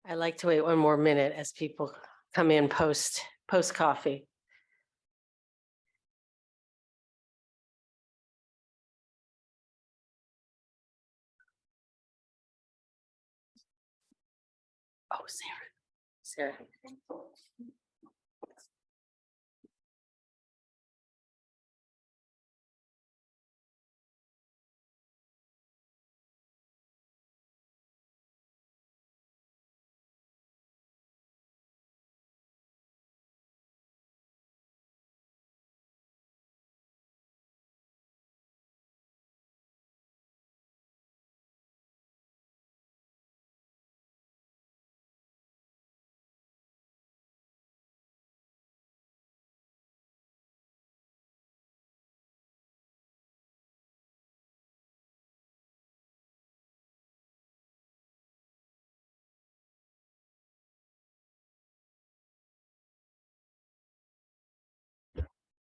I like to wait one more minute as people come in post coffee. Oh, Sarah.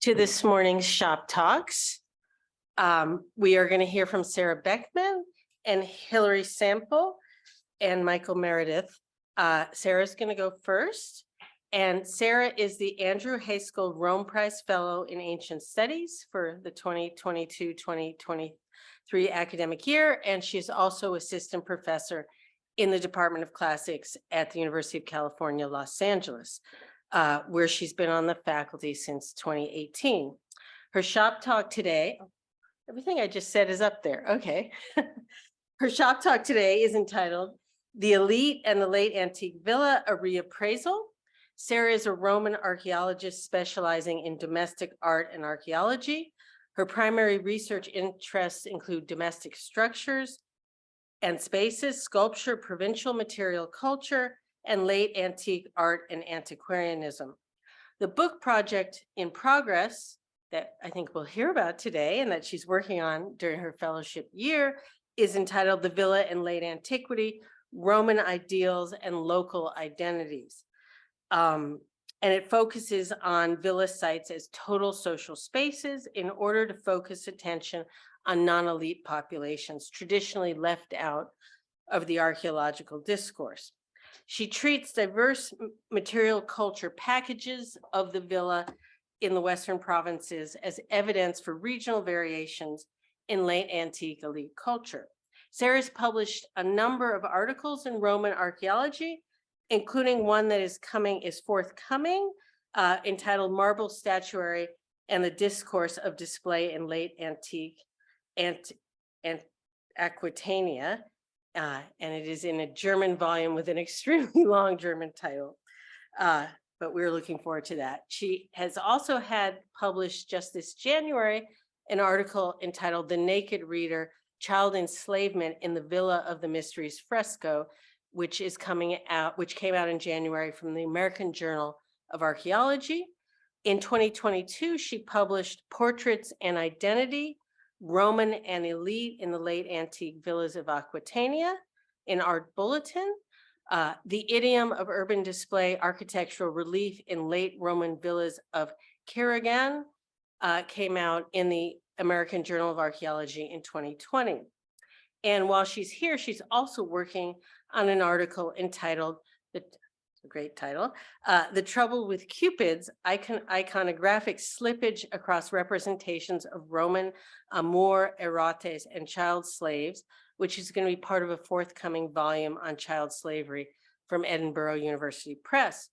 To this morning's Shop Talks. We are going to hear from Sarah Beckmann and Hilary Sample and Michael Meredith. Sarah's going to go first. And Sarah is the Andrew Heiskell Rome Prize Fellow in Ancient Studies for the 2022-2023 academic year. And she's also assistant professor in the Department of Classics at the University of California, Los Angeles, where she's been on the faculty since 2018. Her shop talk today, everything I just said is up there, okay. Her shop talk today is entitled The Elite and the Late Antique Villa, a Reappraisal. Sarah is a Roman archaeologist specializing in domestic art and archaeology. Her primary research interests include domestic structures and spaces, sculpture, provincial material culture, and late antique art and antiquarianism. The book project in progress that I think we'll hear about today and that she's working on during her fellowship year is entitled The Villa in Late Antiquity, Roman Ideals and Local Identities. And it focuses on villa sites as total social spaces in order to focus attention on non-elite populations traditionally left out of the archaeological discourse. She treats diverse material culture packages of the villa in the Western provinces as evidence for regional variations in late antique elite culture. Sarah's published a number of articles in Roman archaeology, including one that is forthcoming, entitled Marble Statuary and the Discourse of Display in Late Antique and Aquitania. And it is in a German volume with an extremely long German title, but we're looking forward to that. She has also had published just this January an article entitled The Naked Reader, Child Enslavement in the Villa of the Mysteries Fresco, which came out in January from the American Journal of Archaeology. In 2022, she published Portraits and Identity, Roman and Elite in the Late Antique Villas of Aquitania in Art Bulletin. The Idiom of Urban Display, Architectural Relief in Late Roman Villas of Karagan came out in the American Journal of Archaeology in 2020. And while she's here, she's also working on an article entitled, a great title, The Trouble with Cupids, Iconographic Slippage Across Representations of Roman Amour, Erotes, and Child Slaves, which is going to be part of a forthcoming volume on child slavery from Edinburgh University Press.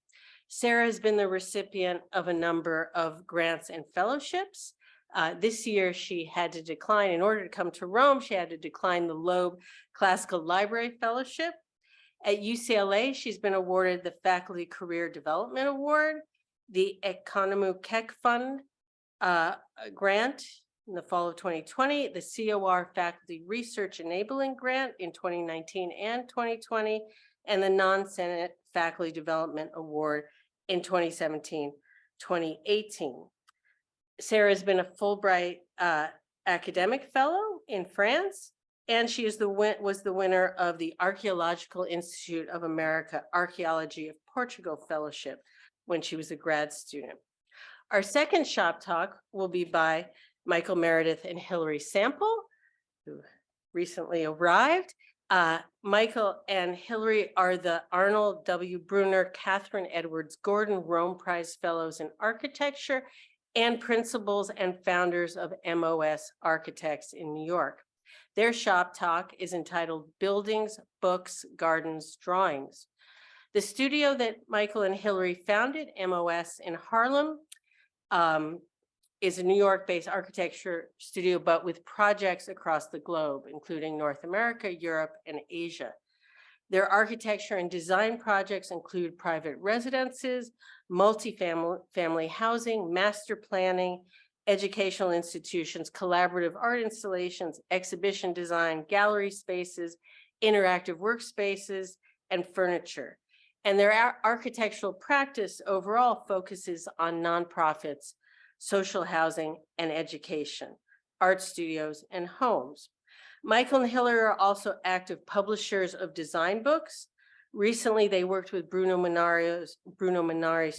Sarah has been the recipient of a number of grants and fellowships. This year, she had to decline, in order to come to Rome, she had to decline the Loeb Classical Library Fellowship. At UCLA, she's been awarded the Faculty Career Development Award, the Economou Keck Fund grant in the fall of 2020, the COR Faculty Research Enabling Grant in 2019 and 2020, and the Non-Senate Faculty Development Award in 2017, 2018. Sarah has been a Fulbright academic fellow in France, and she was the winner of the Archaeological Institute of America Archaeology of Portugal Fellowship when she was a grad student. Our second shop talk will be by Michael Meredith and Hilary Sample, who recently arrived, Michael and Hillary are the Arnold W. Brunner, Catherine Edwards Gordon Rome Prize Fellows in Architecture and principals and founders of MOS Architects in New York. Their shop talk is entitled Buildings, Books, Gardens, Drawings. The studio that Michael and Hillary founded, MOS in Harlem, is a New York-based architecture studio, but with projects across the globe, including North America, Europe, and Asia. Their architecture and design projects include private residences, multi-family housing, master planning, educational institutions, collaborative art installations, exhibition design, gallery spaces, interactive workspaces, and furniture. And their architectural practice overall focuses on nonprofits, social housing and education, art studios, and homes. Michael and Hillary are also active publishers of design books. Recently, they worked with Bruno Munari's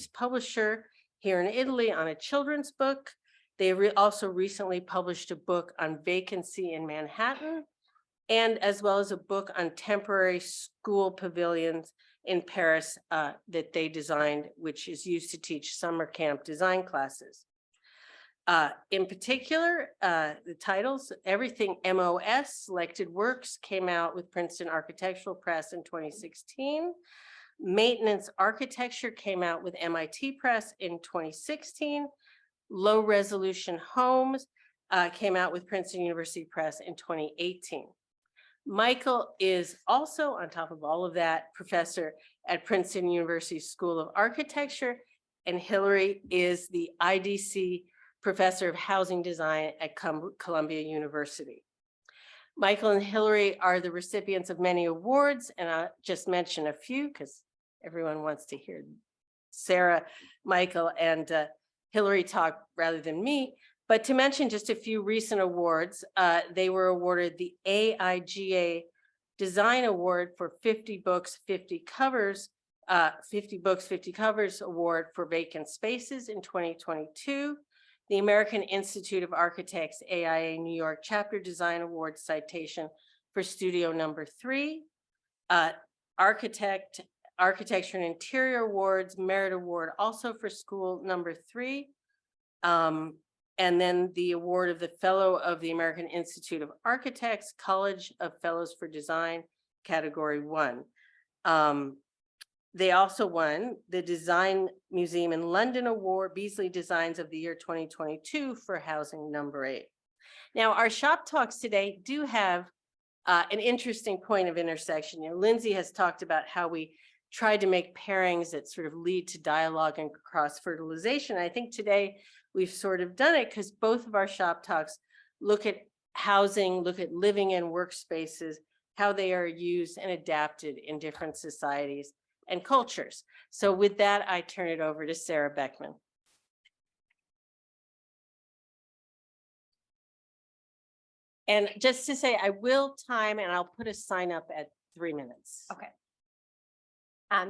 publisher here in Italy on a children's book. They also recently published a book on vacancy in Manhattan, and as well as a book on temporary school pavilions in Paris that they designed, which is used to teach summer camp design classes. In particular, the titles, Everything MOS, Selected Works, came out with Princeton Architectural Press in 2016. Maintenance Architecture came out with MIT Press in 2016. Low Resolution Homes came out with Princeton University Press in 2018. Michael is also, on top of all of that, professor at Princeton University School of Architecture, and Hillary is the IDC Professor of Housing Design at Columbia University. Michael and Hillary are the recipients of many awards, and I'll just mention a few because everyone wants to hear Sarah, Michael, and Hillary talk rather than me. But to mention just a few recent awards, they were awarded the AIGA Design Award for 50 Books, 50 Covers, 50 Books, 50 Covers Award for Vacant Spaces in 2022. The American Institute of Architects AIA New York Chapter Design Award citation for Studio Number 3, Architecture and Interior Awards Merit Award also for School Number 3, and then the award of the Fellow of the American Institute of Architects, College of Fellows for Design, Category 1. They also won the Design Museum in London Award, Beasley Designs of the Year 2022 for Housing Number 8. Now, our shop talks today do have an interesting point of intersection. You know, Lindsay has talked about how we tried to make pairings that sort of lead to dialogue and cross-fertilization. I think today we've sort of done it because both of our shop talks look at housing, look at living in workspaces, how they are used and adapted in different societies and cultures. So with that, I turn it over to Sarah Beckmann. And just to say, I will time and I'll put a sign up at 3 minutes. Okay.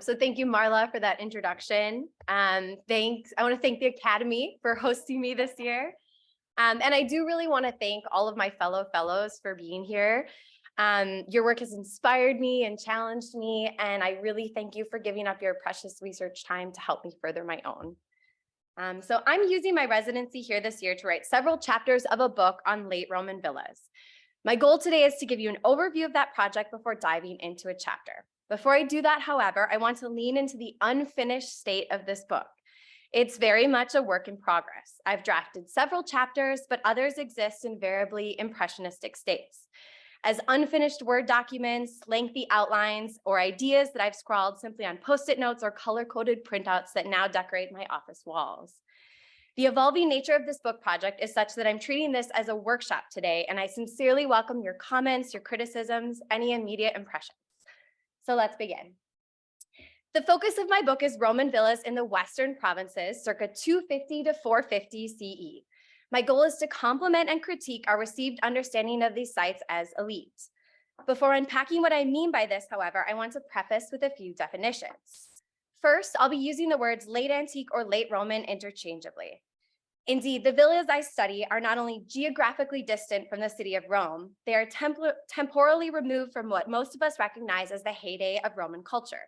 So thank you, Marla, for that introduction. Thanks. I want to thank the Academy for hosting me this year. And I do really want to thank all of my fellow fellows for being here. Your work has inspired me and challenged me, and I really thank you for giving up your precious research time to help me further my own. So I'm using my residency here this year to write several chapters of a book on late Roman villas. My goal today is to give you an overview of that project before diving into a chapter. Before I do that, however, I want to lean into the unfinished state of this book. It's very much a work in progress. I've drafted several chapters, but others exist in variably impressionistic states, as unfinished Word documents, lengthy outlines, or ideas that I've scrawled simply on Post-it notes or color-coded printouts that now decorate my office walls. The evolving nature of this book project is such that I'm treating this as a workshop today, and I sincerely welcome your comments, your criticisms, any immediate impressions. So let's begin. The focus of my book is Roman villas in the Western provinces, circa 250 to 450 CE. My goal is to complement and critique our received understanding of these sites as elite. Before unpacking what I mean by this, however, I want to preface with a few definitions. First, I'll be using the words late antique or late Roman interchangeably. Indeed, the villas I study are not only geographically distant from the city of Rome, they are temporally removed from what most of us recognize as the heyday of Roman culture.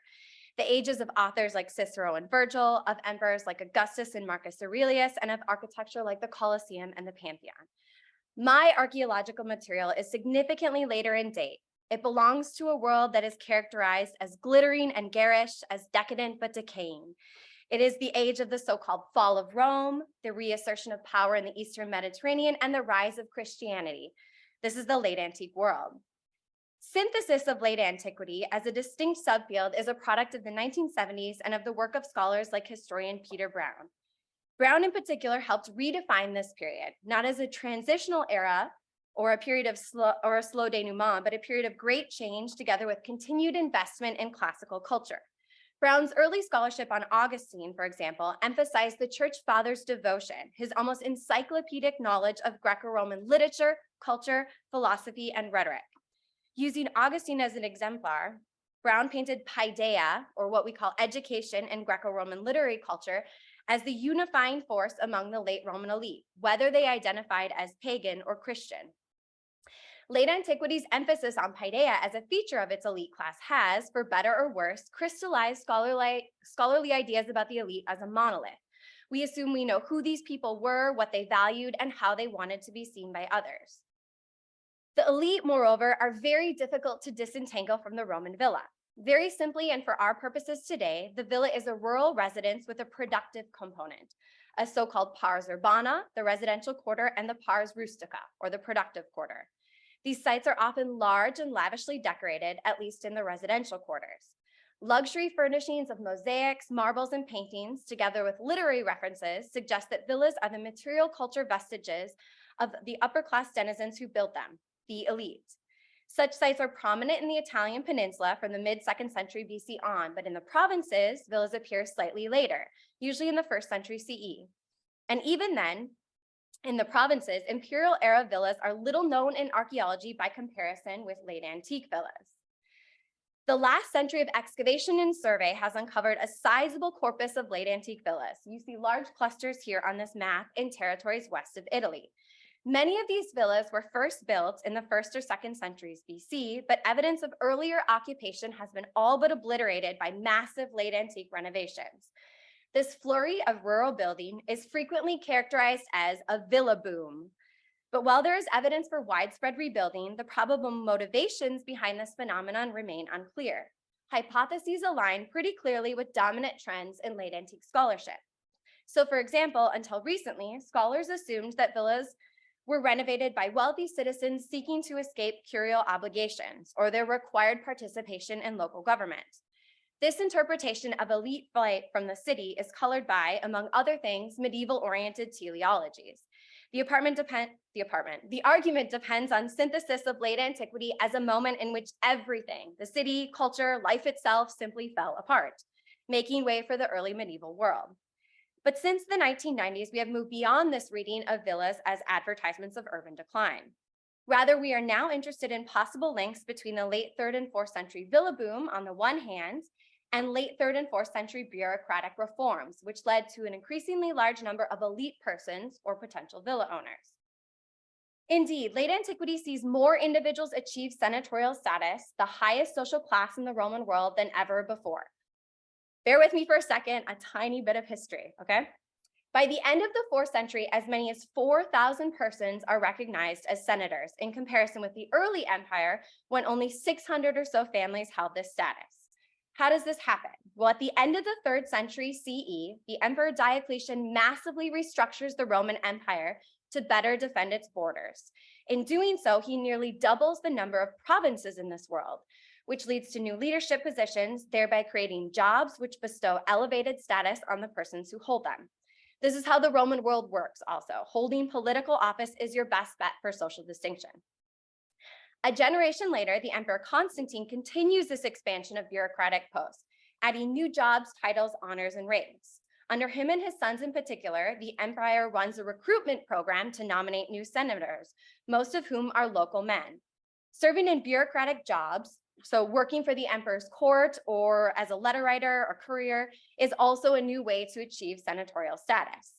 The ages of authors like Cicero and Virgil, of emperors like Augustus and Marcus Aurelius, and of architecture like the Colosseum and the Pantheon. My archaeological material is significantly later in date. It belongs to a world that is characterized as glittering and garish, as decadent but decaying. It is the age of the so-called fall of Rome, the reassertion of power in the Eastern Mediterranean, and the rise of Christianity. This is the late antique world. Synthesis of late antiquity as a distinct subfield is a product of the 1970s and of the work of scholars like historian Peter Brown. Brown in particular helped redefine this period, not as a transitional era or a period of a slow denouement, but a period of great change together with continued investment in classical culture. Brown's early scholarship on Augustine, for example, emphasized the church father's devotion, his almost encyclopedic knowledge of Greco-Roman literature, culture, philosophy, and rhetoric. Using Augustine as an exemplar, Brown painted paideia, or what we call education in Greco-Roman literary culture, as the unifying force among the late Roman elite, whether they identified as pagan or Christian. Late antiquity's emphasis on paideia as a feature of its elite class has, for better or worse, crystallized scholarly ideas about the elite as a monolith. We assume we know who these people were, what they valued, and how they wanted to be seen by others. The elite, moreover, are very difficult to disentangle from the Roman villa. Very simply, and for our purposes today, the villa is a rural residence with a productive component, a so-called pars urbana, the residential quarter, and the pars rustica, or the productive quarter. These sites are often large and lavishly decorated, at least in the residential quarters. Luxury furnishings of mosaics, marbles, and paintings, together with literary references, suggest that villas are the material culture vestiges of the upper-class denizens who built them, the elite. Such sites are prominent in the Italian peninsula from the mid-2nd century BC on, but in the provinces, villas appear slightly later, usually in the 1st century CE. And even then, in the provinces, imperial era villas are little known in archaeology by comparison with late antique villas. The last century of excavation and survey has uncovered a sizable corpus of late antique villas. You see large clusters here on this map in territories west of Italy. Many of these villas were first built in the 1st or 2nd centuries BC, but evidence of earlier occupation has been all but obliterated by massive late antique renovations. This flurry of rural building is frequently characterized as a villa boom. But while there is evidence for widespread rebuilding, the probable motivations behind this phenomenon remain unclear. Hypotheses align pretty clearly with dominant trends in late antique scholarship. So for example, until recently, scholars assumed that villas were renovated by wealthy citizens seeking to escape curial obligations or their required participation in local government. This interpretation of elite flight from the city is colored by, among other things, medieval-oriented teleologies. The argument depends on synthesis of late antiquity as a moment in which everything, the city, culture, life itself, simply fell apart, making way for the early medieval world. But since the 1990s, we have moved beyond this reading of villas as advertisements of urban decline. Rather, we are now interested in possible links between the late 3rd and 4th century villa boom on the one hand and late 3rd and 4th century bureaucratic reforms, which led to an increasingly large number of elite persons or potential villa owners. Indeed, late antiquity sees more individuals achieve senatorial status, the highest social class in the Roman world, than ever before. Bear with me for a second, a tiny bit of history, okay? By the end of the 4th century, as many as 4,000 persons are recognized as senators, in comparison with the early empire, when only 600 or so families held this status. How does this happen? Well, at the end of the 3rd century CE, the Emperor Diocletian massively restructures the Roman Empire to better defend its borders. In doing so, he nearly doubles the number of provinces in this world, which leads to new leadership positions, thereby creating jobs which bestow elevated status on the persons who hold them. This is how the Roman world works also. Holding political office is your best bet for social distinction. A generation later, the Emperor Constantine continues this expansion of bureaucratic posts, adding new jobs, titles, honors, and ranks. Under him and his sons in particular, the empire runs a recruitment program to nominate new senators, most of whom are local men. Serving in bureaucratic jobs, so working for the emperor's court or as a letter writer or courier, is also a new way to achieve senatorial status.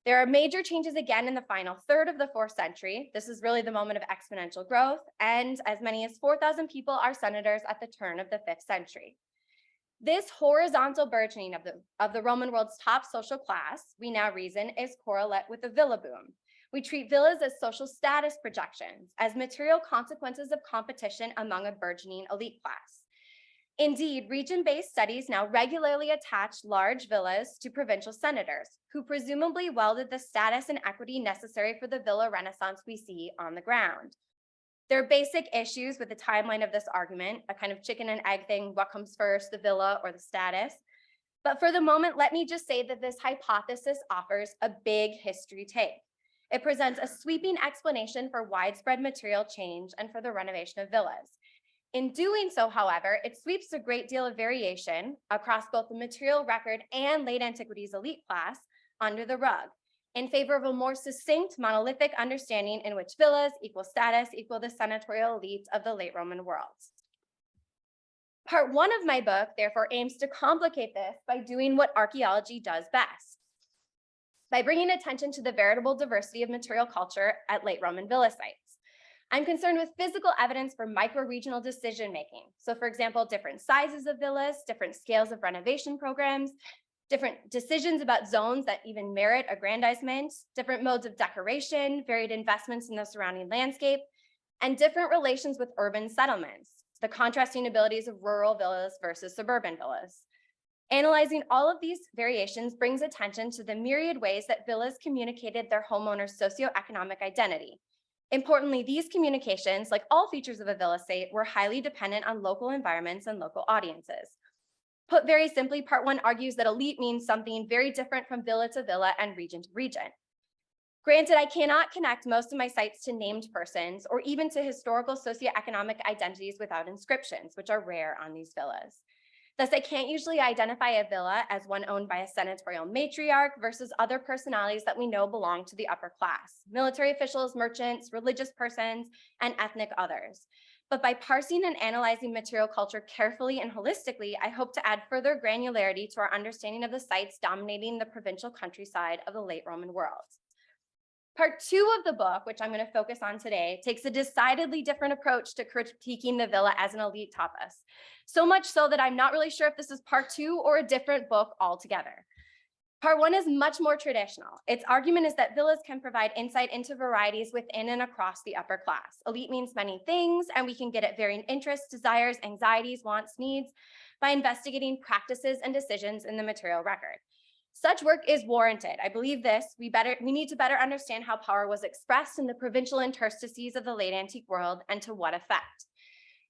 There are major changes again in the final third of the 4th century. This is really the moment of exponential growth, and as many as 4,000 people are senators at the turn of the 5th century. This horizontal burgeoning of the Roman world's top social class, we now reason, is correlate with the villa boom. We treat villas as social status projections, as material consequences of competition among a burgeoning elite class. Indeed, region-based studies now regularly attach large villas to provincial senators, who presumably wielded the status and equity necessary for the villa renaissance we see on the ground. There are basic issues with the timeline of this argument, a kind of chicken and egg thing, what comes first, the villa or the status? But for the moment, let me just say that this hypothesis offers a big history take. It presents a sweeping explanation for widespread material change and for the renovation of villas. In doing so, however, it sweeps a great deal of variation across both the material record and late antiquities elite class under the rug, in favor of a more succinct monolithic understanding in which villas equal status equal the senatorial elite of the late Roman world. Part 1 of my book, therefore, aims to complicate this by doing what archaeology does best, by bringing attention to the veritable diversity of material culture at late Roman villa sites. I'm concerned with physical evidence for micro-regional decision-making. So for example, different sizes of villas, different scales of renovation programs, different decisions about zones that even merit aggrandizement, different modes of decoration, varied investments in the surrounding landscape, and different relations with urban settlements, the contrasting abilities of rural villas versus suburban villas. Analyzing all of these variations brings attention to the myriad ways that villas communicated their homeowners' socioeconomic identity. Importantly, these communications, like all features of a villa site, were highly dependent on local environments and local audiences. Put very simply, part 1 argues that elite means something very different from villa to villa and region to region. Granted, I cannot connect most of my sites to named persons or even to historical socioeconomic identities without inscriptions, which are rare on these villas. Thus, I can't usually identify a villa as one owned by a senatorial matriarch versus other personalities that we know belong to the upper class, military officials, merchants, religious persons, and ethnic others. But by parsing and analyzing material culture carefully and holistically, I hope to add further granularity to our understanding of the sites dominating the provincial countryside of the late Roman world. Part 2 of the book, which I'm going to focus on today, takes a decidedly different approach to critiquing the villa as an elite tapas. So much so that I'm not really sure if this is part 2 or a different book altogether. Part 1 is much more traditional. Its argument is that villas can provide insight into varieties within and across the upper class. Elite means many things, and we can get at varying interests, desires, anxieties, wants, needs by investigating practices and decisions in the material record. Such work is warranted. I believe this. We need to better understand how power was expressed in the provincial interstices of the late antique world and to what effect.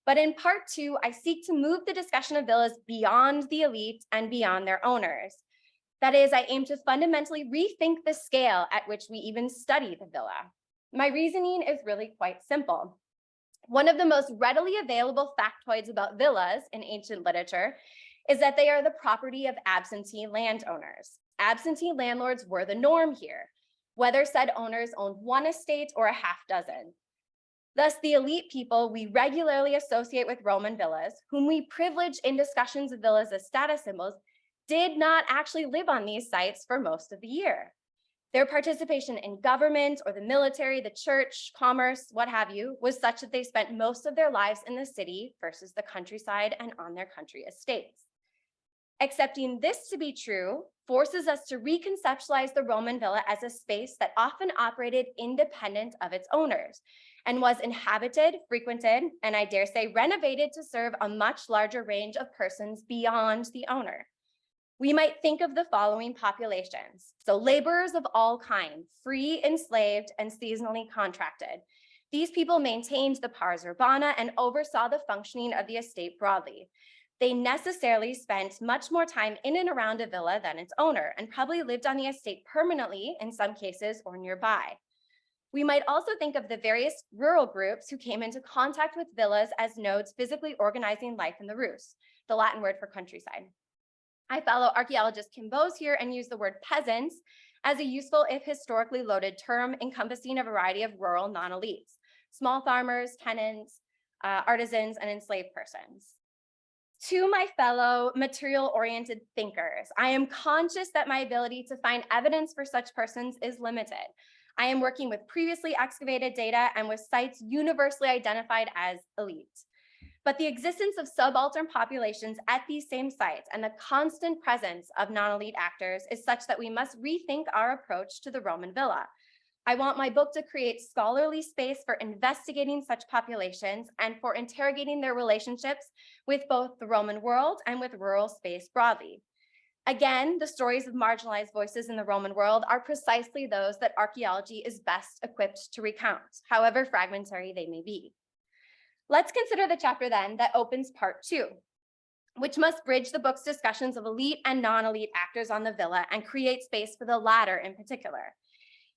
But in part 2, I seek to move the discussion of villas beyond the elite and beyond their owners. That is, I aim to fundamentally rethink the scale at which we even study the villa. My reasoning is really quite simple. One of the most readily available factoids about villas in ancient literature is that they are the property of absentee landowners. Absentee landlords were the norm here, whether said owners owned one estate or a half dozen. Thus, the elite people we regularly associate with Roman villas, whom we privilege in discussions of villas as status symbols, did not actually live on these sites for most of the year. Their participation in government or the military, the church, commerce, what have you, was such that they spent most of their lives in the city versus the countryside and on their country estates. Accepting this to be true forces us to reconceptualize the Roman villa as a space that often operated independent of its owners and was inhabited, frequented, and I dare say renovated to serve a much larger range of persons beyond the owner. We might think of the following populations. So laborers of all kinds, free, enslaved, and seasonally contracted. These people maintained the pars urbana and oversaw the functioning of the estate broadly. They necessarily spent much more time in and around a villa than its owner, and probably lived on the estate permanently in some cases or nearby. We might also think of the various rural groups who came into contact with villas as nodes physically organizing life in the rus, the Latin word for countryside. I follow archaeologist Kim Bowes here and use the word peasants as a useful, if historically loaded term encompassing a variety of rural non-elites, small farmers, tenants, artisans, and enslaved persons. To my fellow material-oriented thinkers, I am conscious that my ability to find evidence for such persons is limited. I am working with previously excavated data and with sites universally identified as elite. But the existence of subaltern populations at these same sites and the constant presence of non-elite actors is such that we must rethink our approach to the Roman villa. I want my book to create scholarly space for investigating such populations and for interrogating their relationships with both the Roman world and with rural space broadly. Again, the stories of marginalized voices in the Roman world are precisely those that archaeology is best equipped to recount, however fragmentary they may be. Let's consider the chapter then that opens part 2, which must bridge the book's discussions of elite and non-elite actors on the villa and create space for the latter in particular.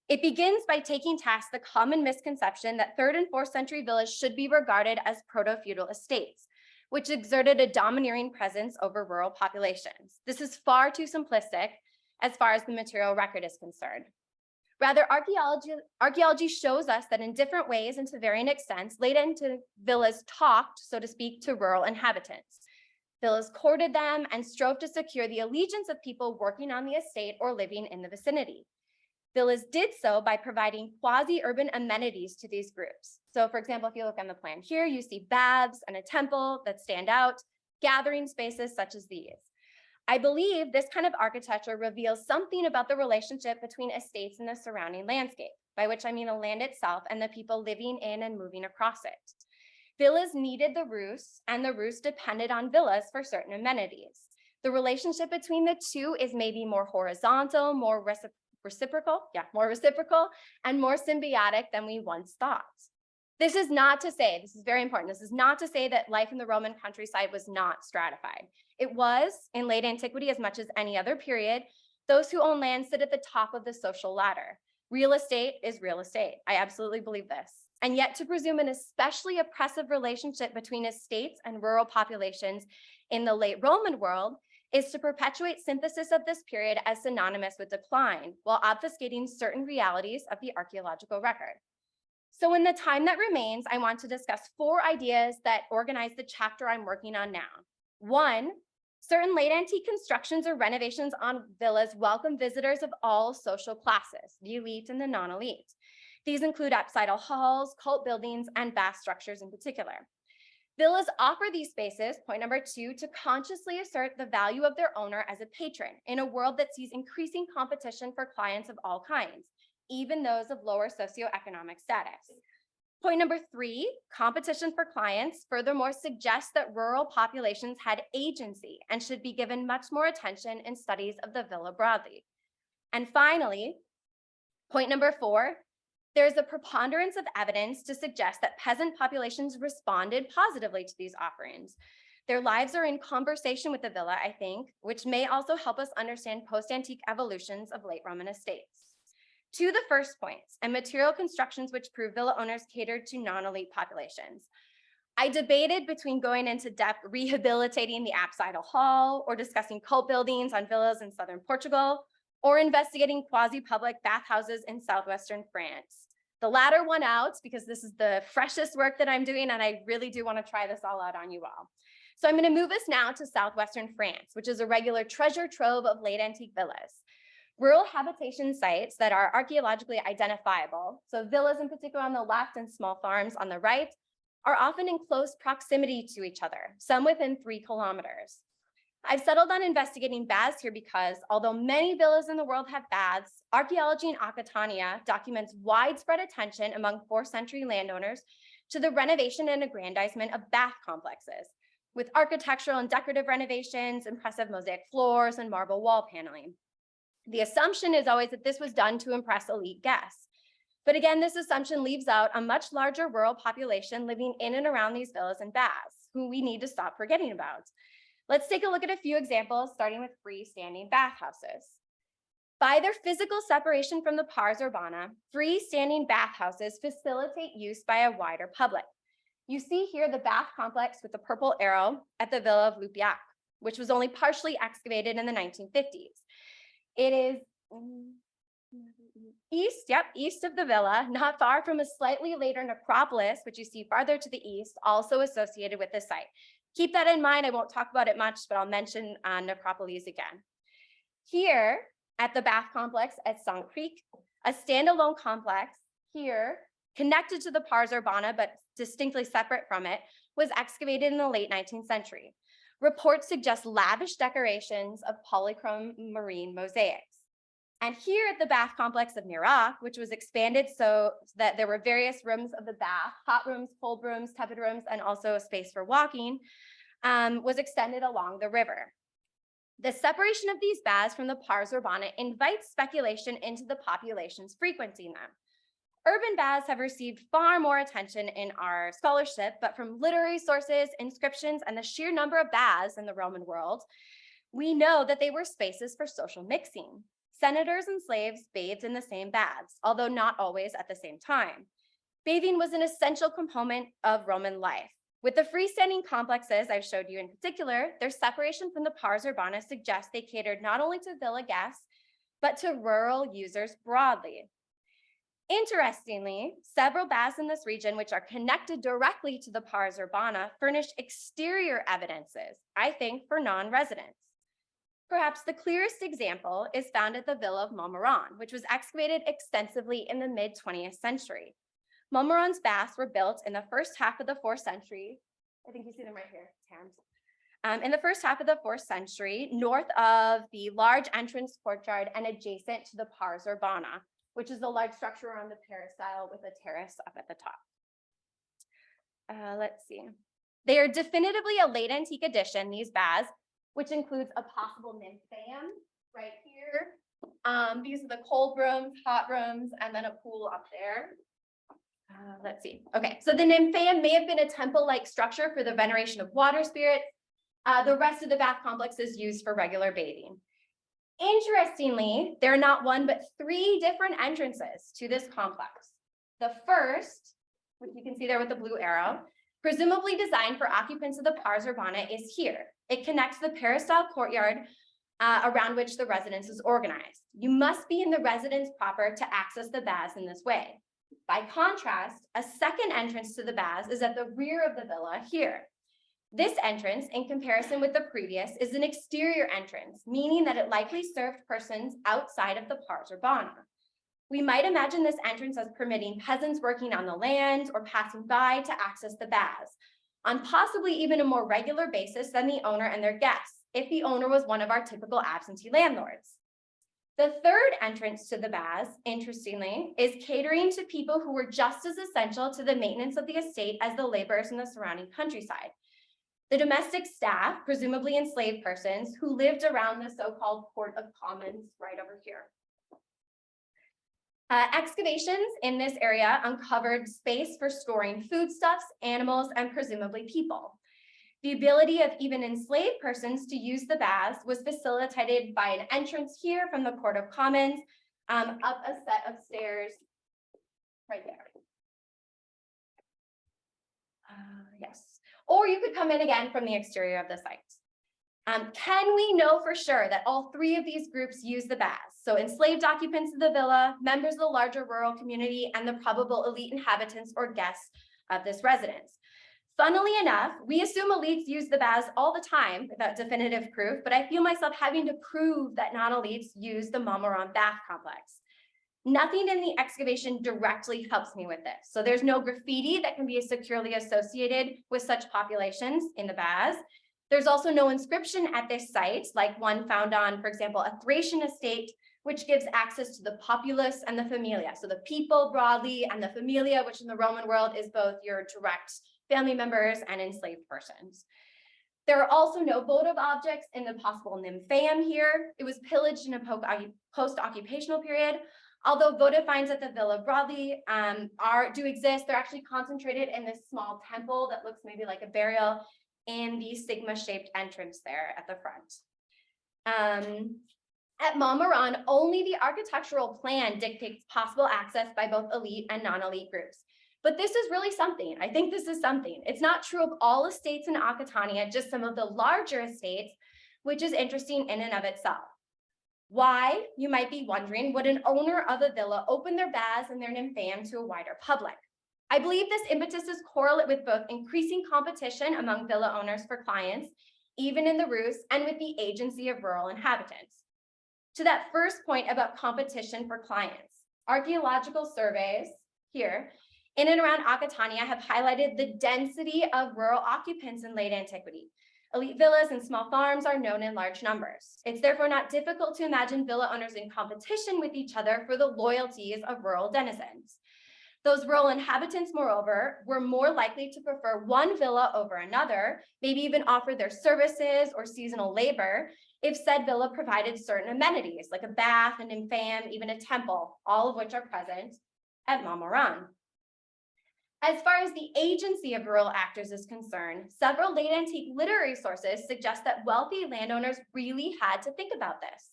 It begins by taking task the common misconception that 3rd and 4th century villas should be regarded as proto-feudal estates, which exerted a domineering presence over rural populations. This is far too simplistic as far as the material record is concerned. Rather, archaeology shows us that in different ways and to varying extents, late-antique villas talked, so to speak, to rural inhabitants. Villas courted them and strove to secure the allegiance of people working on the estate or living in the vicinity. Villas did so by providing quasi-urban amenities to these groups. So for example, if you look on the plan here, you see baths and a temple that stand out, gathering spaces such as these. I believe this kind of architecture reveals something about the relationship between estates and the surrounding landscape, by which I mean the land itself and the people living in and moving across it. Villas needed the rus, and the rus depended on villas for certain amenities. The relationship between the two is maybe more horizontal, more reciprocal, and more symbiotic than we once thought. This is not to say, this is very important, this is not to say that life in the Roman countryside was not stratified. It was in late antiquity as much as any other period. Those who own land sit at the top of the social ladder. Real estate is real estate. I absolutely believe this. And yet to presume an especially oppressive relationship between estates and rural populations in the late Roman world is to perpetuate synthesis of this period as synonymous with decline, while obfuscating certain realities of the archaeological record. So in the time that remains, I want to discuss 4 ideas that organize the chapter I'm working on now. 1, certain late antique constructions or renovations on villas welcome visitors of all social classes, the elite and the non-elite. These include apsidal halls, cult buildings, and bath structures in particular. Villas offer these spaces, point number 2, to consciously assert the value of their owner as a patron in a world that sees increasing competition for clients of all kinds, even those of lower socioeconomic status. Point number 3, competition for clients furthermore suggests that rural populations had agency and should be given much more attention in studies of the villa broadly. And finally, point number 4, there's a preponderance of evidence to suggest that peasant populations responded positively to these offerings. Their lives are in conversation with the villa, I think, which may also help us understand post-antique evolutions of late Roman estates. To the first points, and material constructions which prove villa owners catered to non-elite populations. I debated between going into depth rehabilitating the apsidal hall or discussing cult buildings on villas in southern Portugal, or investigating quasi-public bathhouses in southwestern France. The latter won out because this is the freshest work that I'm doing, and I really do want to try this all out on you all. So I'm going to move us now to southwestern France, which is a regular treasure trove of late antique villas. Rural habitation sites that are archaeologically identifiable, so villas in particular on the left and small farms on the right, are often in close proximity to each other, some within 3 kilometers. I've settled on investigating baths here because, although many villas in the world have baths, archaeology in Aquitania documents widespread attention among 4th century landowners to the renovation and aggrandizement of bath complexes, with architectural and decorative renovations, impressive mosaic floors, and marble wall paneling. The assumption is always that this was done to impress elite guests. But again, this assumption leaves out a much larger rural population living in and around these villas and baths, who we need to stop forgetting about. Let's take a look at a few examples, starting with freestanding bathhouses. By their physical separation from the pars urbana, freestanding bathhouses facilitate use by a wider public. You see here the bath complex with the purple arrow at the Villa of Lupiac, which was only partially excavated in the 1950s. It is east of the villa, not far from a slightly later necropolis, which you see farther to the east, also associated with the site. Keep that in mind. I won't talk about it much, but I'll mention necropolis again. Here at the Bath complex at Sunk Creek, a standalone complex here, connected to the Pars Urbana, but distinctly separate from it, was excavated in the late 19th century. Reports suggest lavish decorations of polychrome marine mosaics. And here at the bath complex of Mirac, which was expanded so that there were various rooms of the bath, hot rooms, cold rooms, tepid rooms, and also a space for walking, was extended along the river. The separation of these baths from the Pars Urbana invites speculation into the populations frequenting them. Urban baths have received far more attention in our scholarship, but from literary sources, inscriptions, and the sheer number of baths in the Roman world, we know that they were spaces for social mixing. Senators and slaves bathed in the same baths, although not always at the same time. Bathing was an essential component of Roman life. With the freestanding complexes I showed you in particular, their separation from the Pars Urbana suggests they catered not only to villa guests, but to rural users broadly. Interestingly, several baths in this region, which are connected directly to the Pars Urbana, furnish exterior evidences, I think, for non-residents. Perhaps the clearest example is found at the Villa of Montmorin, which was excavated extensively in the mid-20th century. Montmorin's baths were built in the first half of the 4th century. I think you see them right here, Tams. In the first half of the 4th century, north of the large entrance courtyard and adjacent to the Pars Urbana, which is the large structure around the peristyle with a terrace up at the top. Let's see. They are definitively a late antique addition, these baths, which includes a possible nymphaeum right here. These are the cold rooms, hot rooms, and then a pool up there. Let's see. Okay, so the nymphaeum may have been a temple-like structure for the veneration of water spirits. The rest of the bath complex is used for regular bathing. Interestingly, there are not one, but 3 different entrances to this complex. The first, which you can see there with the blue arrow, presumably designed for occupants of the Pars Urbana, is here. It connects the peristyle courtyard around which the residence is organized. You must be in the residence proper to access the baths in this way. By contrast, a second entrance to the baths is at the rear of the villa here. This entrance, in comparison with the previous, is an exterior entrance, meaning that it likely served persons outside of the Pars Urbana. We might imagine this entrance as permitting peasants working on the land or passing by to access the baths, on possibly even a more regular basis than the owner and their guests, if the owner was one of our typical absentee landlords. The third entrance to the baths, interestingly, is catering to people who were just as essential to the maintenance of the estate as the laborers in the surrounding countryside. The domestic staff, presumably enslaved persons, who lived around the so-called Court of Commons right over here. Excavations in this area uncovered space for storing foodstuffs, animals, and presumably people. The ability of even enslaved persons to use the baths was facilitated by an entrance here from the Court of Commons, up a set of stairs right there. Yes. Or you could come in again from the exterior of the site. Can we know for sure that all 3 of these groups use the baths? So enslaved occupants of the villa, members of the larger rural community, and the probable elite inhabitants or guests of this residence. Funnily enough, we assume elites use the baths all the time without definitive proof, but I feel myself having to prove that non-elites use the Montmorin bath complex. Nothing in the excavation directly helps me with this. So there's no graffiti that can be securely associated with such populations in the baths. There's also no inscription at this site, like one found on, for example, a Thracian estate, which gives access to the populace and the familia. So the people broadly and the familia, which in the Roman world is both your direct family members and enslaved persons. There are also no votive objects in the possible nymphaeum here. It was pillaged in a post-occupational period. Although votive finds at the villa broadly do exist, they're actually concentrated in this small temple that looks maybe like a burial in the sigma-shaped entrance there at the front. At Montmorin, only the architectural plan dictates possible access by both elite and non-elite groups. But this is really something. I think this is something. It's not true of all estates in Aquitania, just some of the larger estates, which is interesting in and of itself. Why, you might be wondering, would an owner of a villa open their baths and their nympham to a wider public? I believe this impetus is correlate with both increasing competition among villa owners for clients, even in the roost, and with the agency of rural inhabitants. To that first point about competition for clients, archaeological surveys here in and around Aquitania have highlighted the density of rural occupants in late antiquity. Elite villas and small farms are known in large numbers. It's therefore not difficult to imagine villa owners in competition with each other for the loyalties of rural denizens. Those rural inhabitants, moreover, were more likely to prefer one villa over another, maybe even offer their services or seasonal labor, if said villa provided certain amenities like a bath, an nympham, even a temple, all of which are present at Montmorin. As far as the agency of rural actors is concerned, several late antique literary sources suggest that wealthy landowners really had to think about this.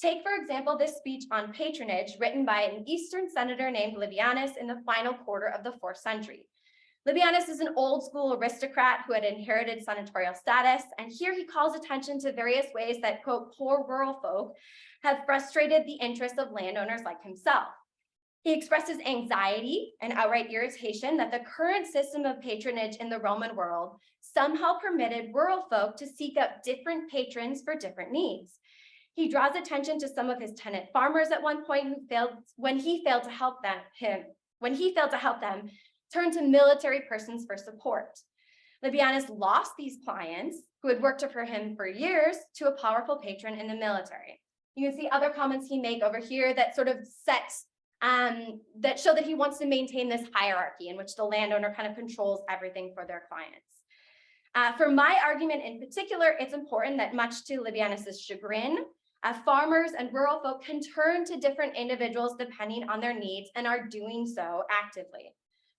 Take, for example, this speech on patronage written by an Eastern senator named Livianus in the final quarter of the 4th century. Livianus is an old school aristocrat who had inherited senatorial status, and here he calls attention to various ways that, quote, poor rural folk have frustrated the interests of landowners like himself. He expresses anxiety and outright irritation that the current system of patronage in the Roman world somehow permitted rural folk to seek out different patrons for different needs. He draws attention to some of his tenant farmers at one point when he failed to help them, turn to military persons for support. Livianus lost these clients who had worked for him for years to a powerful patron in the military. You can see other comments he makes over here that sort of that show that he wants to maintain this hierarchy in which the landowner kind of controls everything for their clients. For my argument in particular, it's important that much to Livianus's chagrin, farmers and rural folk can turn to different individuals depending on their needs and are doing so actively.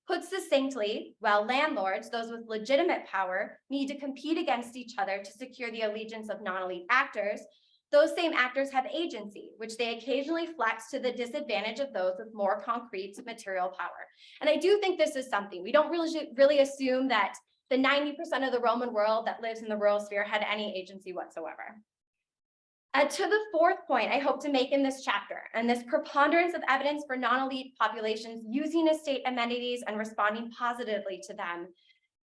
Put succinctly, while landlords, those with legitimate power, need to compete against each other to secure the allegiance of non-elite actors, those same actors have agency, which they occasionally flex to the disadvantage of those with more concrete material power. And I do think this is something we don't really assume that the 90% of the Roman world that lives in the rural sphere had any agency whatsoever. To the fourth point I hope to make in this chapter, and this preponderance of evidence for non-elite populations using estate amenities and responding positively to them,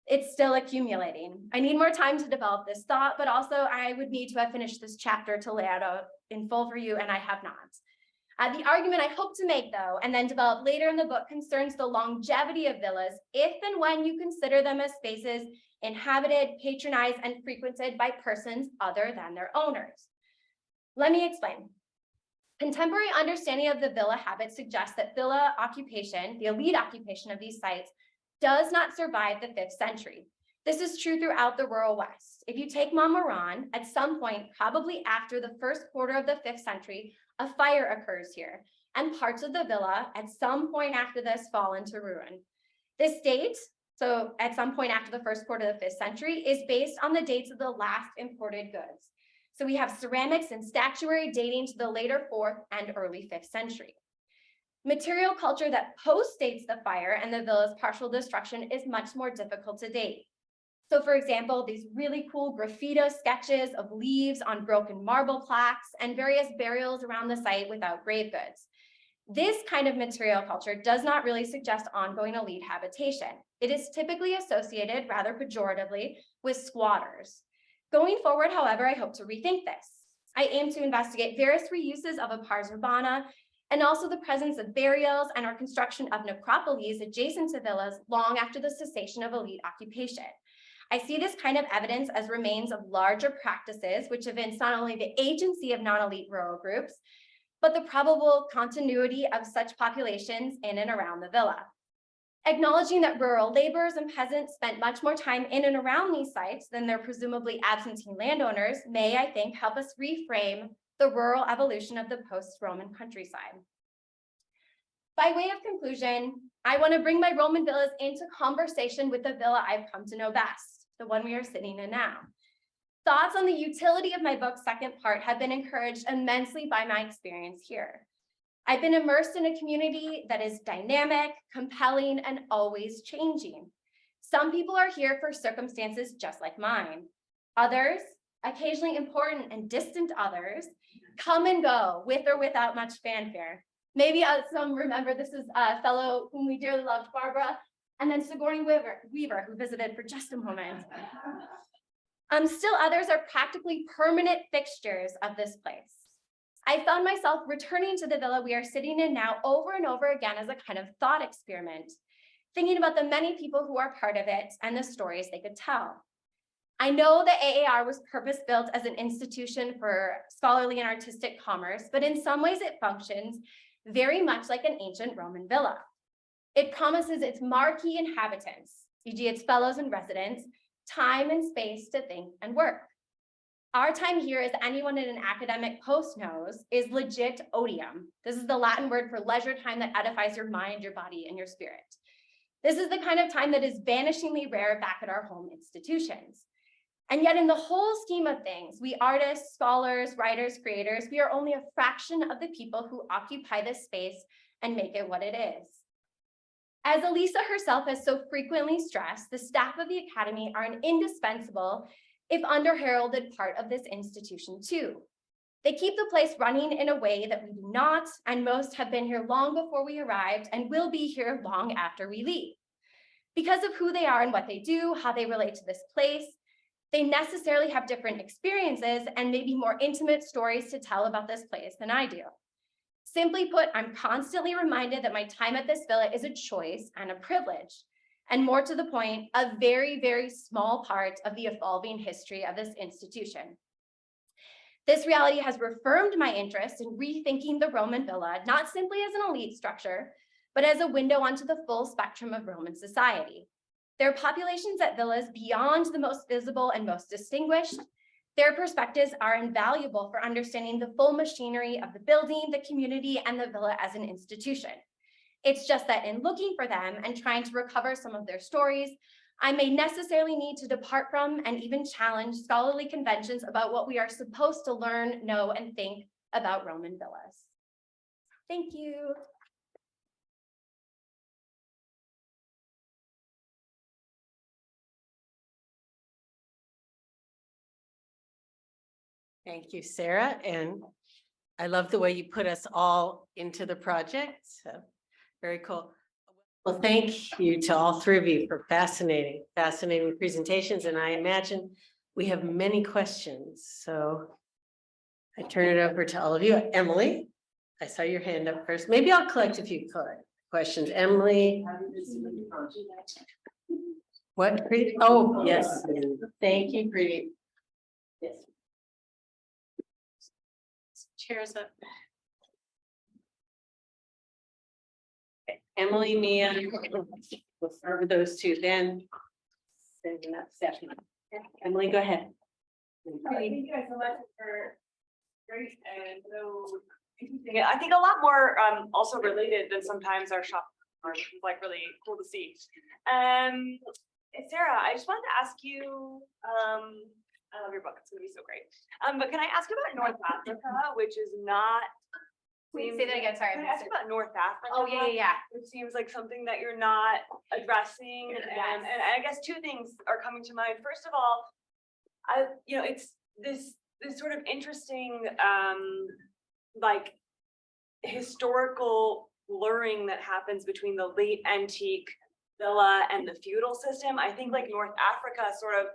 it's still accumulating. I need more time to develop this thought, but also I would need to have finished this chapter to lay out in full for you, and I have not. The argument I hope to make, though, and then develop later in the book concerns the longevity of villas if and when you consider them as spaces inhabited, patronized, and frequented by persons other than their owners. Let me explain. Contemporary understanding of the villa habit suggests that villa occupation, the elite occupation of these sites, does not survive the 5th century. This is true throughout the rural West. If you take Montmorin, at some point, probably after the first quarter of the 5th century, a fire occurs here, and parts of the villa at some point after this fall into ruin. This date, so at some point after the first quarter of the 5th century, is based on the dates of the last imported goods. So we have ceramics and statuary dating to the later 4th and early 5th century. Material culture that postdates the fire and the villa's partial destruction is much more difficult to date. So for example, these really cool graffito sketches of leaves on broken marble plaques and various burials around the site without grave goods. This kind of material culture does not really suggest ongoing elite habitation. It is typically associated, rather pejoratively, with squatters. Going forward, however, I hope to rethink this. I aim to investigate various reuses of a pars urbana and also the presence of burials and or construction of necropolies adjacent to villas long after the cessation of elite occupation. I see this kind of evidence as remains of larger practices which evince not only the agency of non-elite rural groups, but the probable continuity of such populations in and around the villa. Acknowledging that rural laborers and peasants spent much more time in and around these sites than their presumably absentee landowners may, I think, help us reframe the rural evolution of the post-Roman countryside. By way of conclusion, I want to bring my Roman villas into conversation with the villa I've come to know best, the one we are sitting in now. Thoughts on the utility of my book's second part have been encouraged immensely by my experience here. I've been immersed in a community that is dynamic, compelling, and always changing. Some people are here for circumstances just like mine. Others, occasionally important and distant others, come and go with or without much fanfare. Maybe some remember this is a fellow whom we dearly loved, Barbara, and then Sigourney Weaver, who visited for just a moment. Still others are practically permanent fixtures of this place. I found myself returning to the villa we are sitting in now over and over again as a kind of thought experiment, thinking about the many people who are part of it and the stories they could tell. I know that AAR was purpose-built as an institution for scholarly and artistic commerce, but in some ways it functions very much like an ancient Roman villa. It promises its marquee inhabitants, e.g. its fellows and residents, time and space to think and work. Our time here, as anyone in an academic post knows, is legit odium. This is the Latin word for leisure time that edifies your mind, your body, and your spirit. This is the kind of time that is vanishingly rare back at our home institutions. And yet in the whole scheme of things, we artists, scholars, writers, creators, we are only a fraction of the people who occupy this space and make it what it is. As Elisa herself has so frequently stressed, the staff of the Academy are an indispensable, if under-heralded, part of this institution too. They keep the place running in a way that we do not, and most have been here long before we arrived and will be here long after we leave. Because of who they are and what they do, how they relate to this place, they necessarily have different experiences and maybe more intimate stories to tell about this place than I do. Simply put, I'm constantly reminded that my time at this villa is a choice and a privilege, and more to the point, a very, very small part of the evolving history of this institution. This reality has reaffirmed my interest in rethinking the Roman villa, not simply as an elite structure, but as a window onto the full spectrum of Roman society. There are populations at villas beyond the most visible and most distinguished. Their perspectives are invaluable for understanding the full machinery of the building, the community, and the villa as an institution. It's just that in looking for them and trying to recover some of their stories, I may necessarily need to depart from and even challenge scholarly conventions about what we are supposed to learn, know, and think about Roman villas. Thank you. Thank you, Sarah. And I love the way you put us all into the project. So very cool. Well, thank you to all three of you for fascinating presentations. And I imagine we have many questions. So I turn it over to all of you. Emily, I saw your hand up first. Maybe I'll collect a few questions. Emily. What? Oh, yes. Thank you, Preeti. Yes. Chairs up. Okay. Emily, Mia, we'll start with those two, then Stephanie. Emily, go ahead. Thank you guys so much for great and so interesting. I think a lot more also related than sometimes our shop are, which is like really cool to see. Sarah, I just wanted to ask you, I love your book, it's gonna be so great. But can I ask you about North Africa, which is not. Wait, say that again, sorry. Can I ask you about North Africa? Oh, yeah. Which seems like something that you're not addressing. Yes. And I guess two things are coming to mind. First of all, it's this sort of interesting, like historical blurring that happens between the late antique villa and the feudal system. I think like North Africa sort of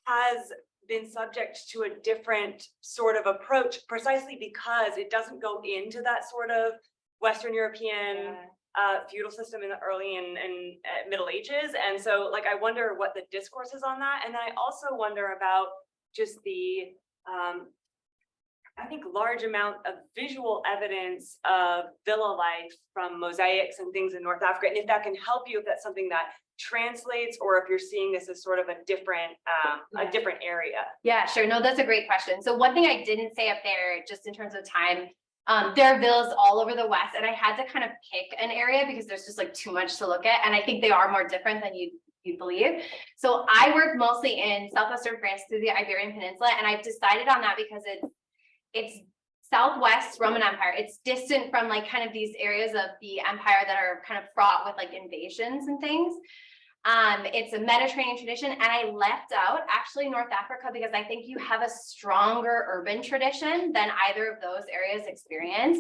has been subject to a different sort of approach precisely because it doesn't go into that sort of Western European feudal system in the early and Middle Ages. And so like, I wonder what the discourse is on that. And then I also wonder about just the, I think, large amount of visual evidence of villa life from mosaics and things in North Africa. And if that can help you, if that's something that translates, or if you're seeing this as sort of a different area. Yeah, sure. No, that's a great question. So one thing I didn't say up there, just in terms of time, there are villas all over the West, and I had to kind of pick an area because there's just like too much to look at. And I think they are more different than you'd believe. So I work mostly in Southwestern France through the Iberian Peninsula. And I've decided on that because it's Southwest Roman Empire. It's distant from like kind of these areas of the empire that are kind of fraught with like invasions and things. It's a Mediterranean tradition, and I left out actually North Africa because I think you have a stronger urban tradition than either of those areas experience.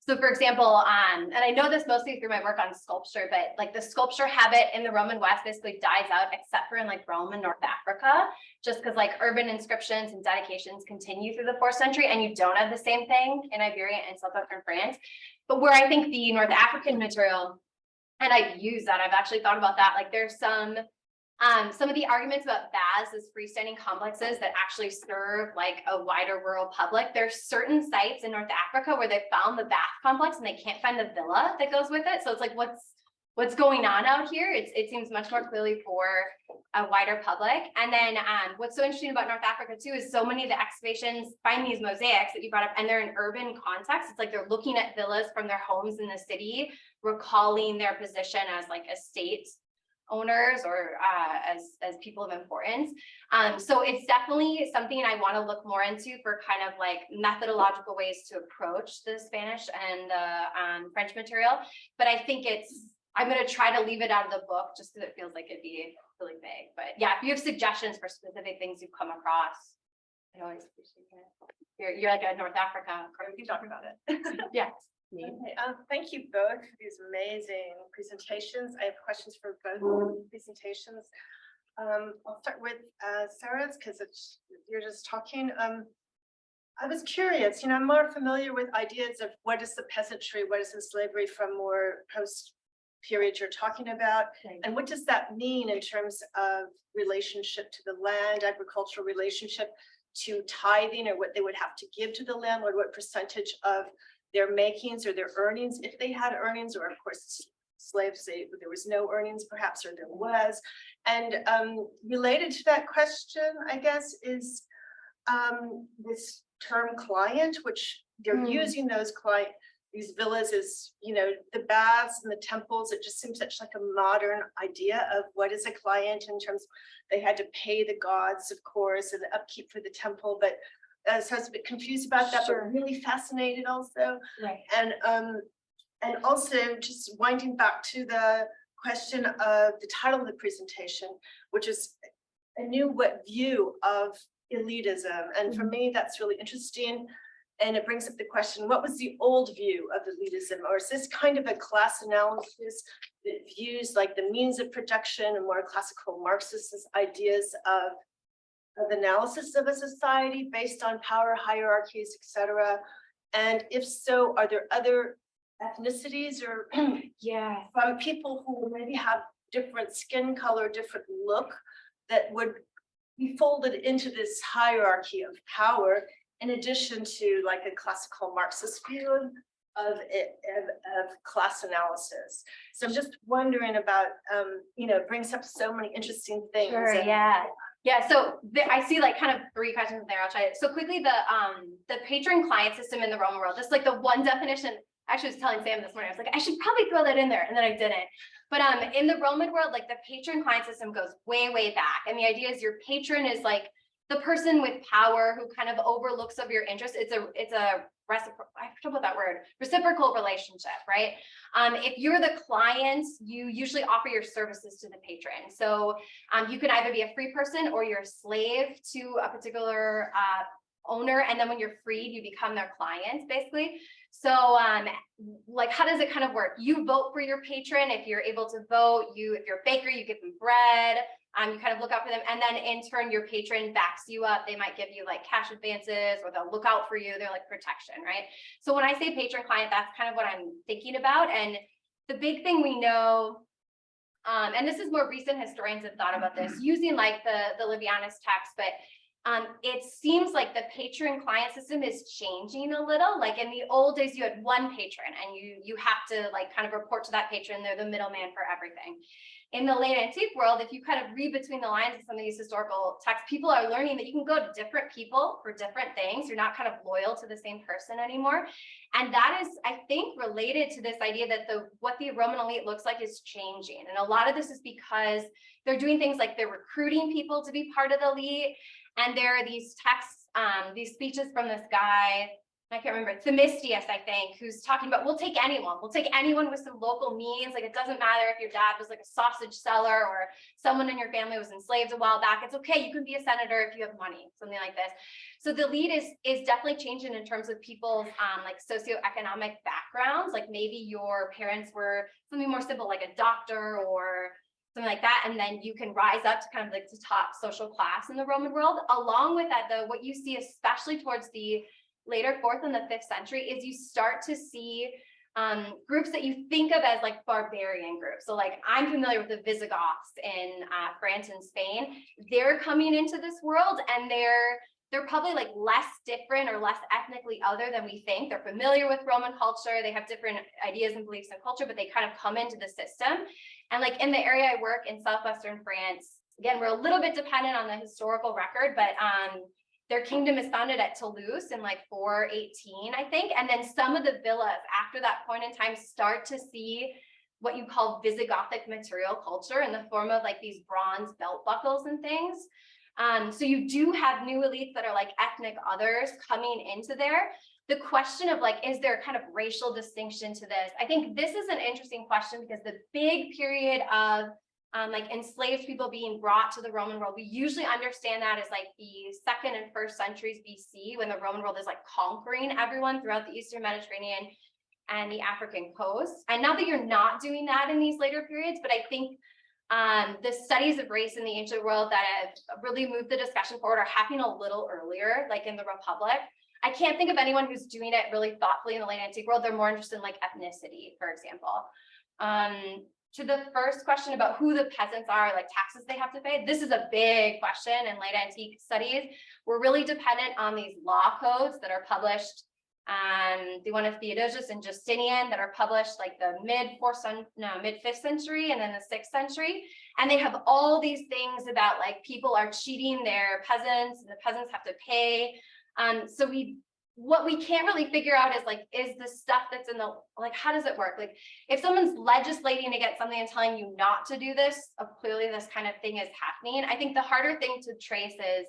So for example, and I know this mostly through my work on sculpture, but like the sculpture habit in the Roman West basically dies out, except for in like Rome and North Africa, just because like urban inscriptions and dedications continue through the 4th century, and you don't have the same thing in Iberia and Southwestern France. But where I think the North African material, and I use that, I've actually thought about that, like there's some of the arguments about baths as freestanding complexes that actually serve like a wider rural public. There's certain sites in North Africa where they found the bath complex and they can't find the villa that goes with it. So it's like, what's going on out here? It seems much more clearly for a wider public. And then what's so interesting about North Africa too is so many of the excavations find these mosaics that you brought up, and they're in urban context. It's like they're looking at villas from their homes in the city, recalling their position as like estate owners or as people of importance. So it's definitely something I want to look more into for kind of like methodological ways to approach the Spanish and French material. But I think I'm going to try to leave it out of the book just because it feels like it'd be really vague. But yeah, if you have suggestions for specific things you've come across, I always appreciate it. You're like a North Africa. We can talk about it. Yeah. Okay, thank you both for these amazing presentations. I have questions for both presentations. I'll start with Sarah's because you're just talking. I was curious, I'm more familiar with ideas of what is the peasantry, what is the slavery from more post period you're talking about, and what does that mean in terms of relationship to the land, agricultural relationship to tithing, or what they would have to give to the landlord, what percentage of their makings or their earnings, if they had earnings, or of course slaves, there was no earnings perhaps, or there was. And related to that question, I guess, is this term client, which they're using these villas as, the baths and the temples. It just seems such like a modern idea of what is a client in terms of they had to pay the gods, of course, and the upkeep for the temple, but so I was a bit confused about that, but really fascinated also. Right. And also just winding back to the question of the title of the presentation, which is a new view of elitism. And for me, that's really interesting. And it brings up the question, what was the old view of elitism? Or is this kind of a class analysis that views like the means of production and more classical Marxist ideas of analysis of a society based on power hierarchies, etc.? And if so, are there other ethnicities or from people who maybe have different skin color, different look, that would be folded into this hierarchy of power, in addition to like a classical Marxist view of class analysis? So I'm just wondering about, it brings up so many interesting things. Sure, yeah. So I see like kind of 3 questions there. I'll try it. So quickly, the patron client system in the Roman world, just like the one definition. Actually, I was telling Sam this morning, I was like, I should probably throw that in there, and then I didn't. But in the Roman world, like the patron client system goes way, way back. And the idea is your patron is like the person with power who kind of overlooks of your interests. It's a reciprocal relationship, right? If you're the client, you usually offer your services to the patron. So you can either be a free person or you're a slave to a particular owner. And then when you're freed, you become their client, basically. So like, how does it kind of work? You vote for your patron. If you're able to vote, if you're a baker, you give them bread. You kind of look out for them. And then in turn, your patron backs you up. They might give you like cash advances, or they'll look out for you. They're like protection, right? So when I say patron client, that's kind of what I'm thinking about. And the big thing we know, and this is more recent historians have thought about this using like the Livianus text, but it seems like the patron client system is changing a little. Like in the old days, you had one patron and you have to like kind of report to that patron. They're the middleman for everything. In the late antique world, if you kind of read between the lines of some of these historical texts, people are learning that you can go to different people for different things. You're not kind of loyal to the same person anymore. And that is, I think, related to this idea that what the Roman elite looks like is changing. And a lot of this is because they're doing things like they're recruiting people to be part of the elite. And there are these texts, these speeches from this guy, I can't remember, Themistius, I think, who's talking about, we'll take anyone with some local means. Like, it doesn't matter if your dad was like a sausage seller or someone in your family was enslaved a while back. It's okay, you can be a senator if you have money, something like this. So the lead is definitely changing in terms of people's like socioeconomic backgrounds. Like maybe your parents were something more simple, like a doctor or something like that, and then you can rise up to kind of like the top social class in the Roman world. Along with that, though, what you see, especially towards the later 4th and the 5th century, is you start to see groups that you think of as like barbarian groups. So like I'm familiar with the Visigoths in France and Spain. They're coming into this world, and they're probably like less different or less ethnically other than we think. They're familiar with Roman culture. They have different ideas and beliefs and culture, but they kind of come into the system. And like in the area I work in Southwestern France, again, we're a little bit dependent on the historical record, but their kingdom is founded at Toulouse in like 418, I think. And then some of the villas after that point in time start to see what you call Visigothic material culture in the form of like these bronze belt buckles and things. So you do have new elites that are like ethnic others coming into there. The question of like, is there kind of racial distinction to this? I think this is an interesting question, because the big period of like enslaved people being brought to the Roman world, we usually understand that as like the 2nd and 1st centuries BC, when the Roman world is like conquering everyone throughout the Eastern Mediterranean and the African coast. And now that you're not doing that in these later periods, but I think the studies of race in the ancient world that have really moved the discussion forward are happening a little earlier, like in the Republic. I can't think of anyone who's doing it really thoughtfully in the late antique world. They're more interested in like ethnicity, for example. To the first question about who the peasants are, like taxes they have to pay, this is a big question in late antique studies. We're really dependent on these law codes that are published. The one of Theodosius and Justinian that are published like the mid-5th century and then the 6th century. And they have all these things about like people are cheating their peasants and the peasants have to pay. So what we can't really figure out is like, is the stuff that's in the, like, how does it work? Like if someone's legislating to get something and telling you not to do this, clearly this kind of thing is happening. I think the harder thing to trace is,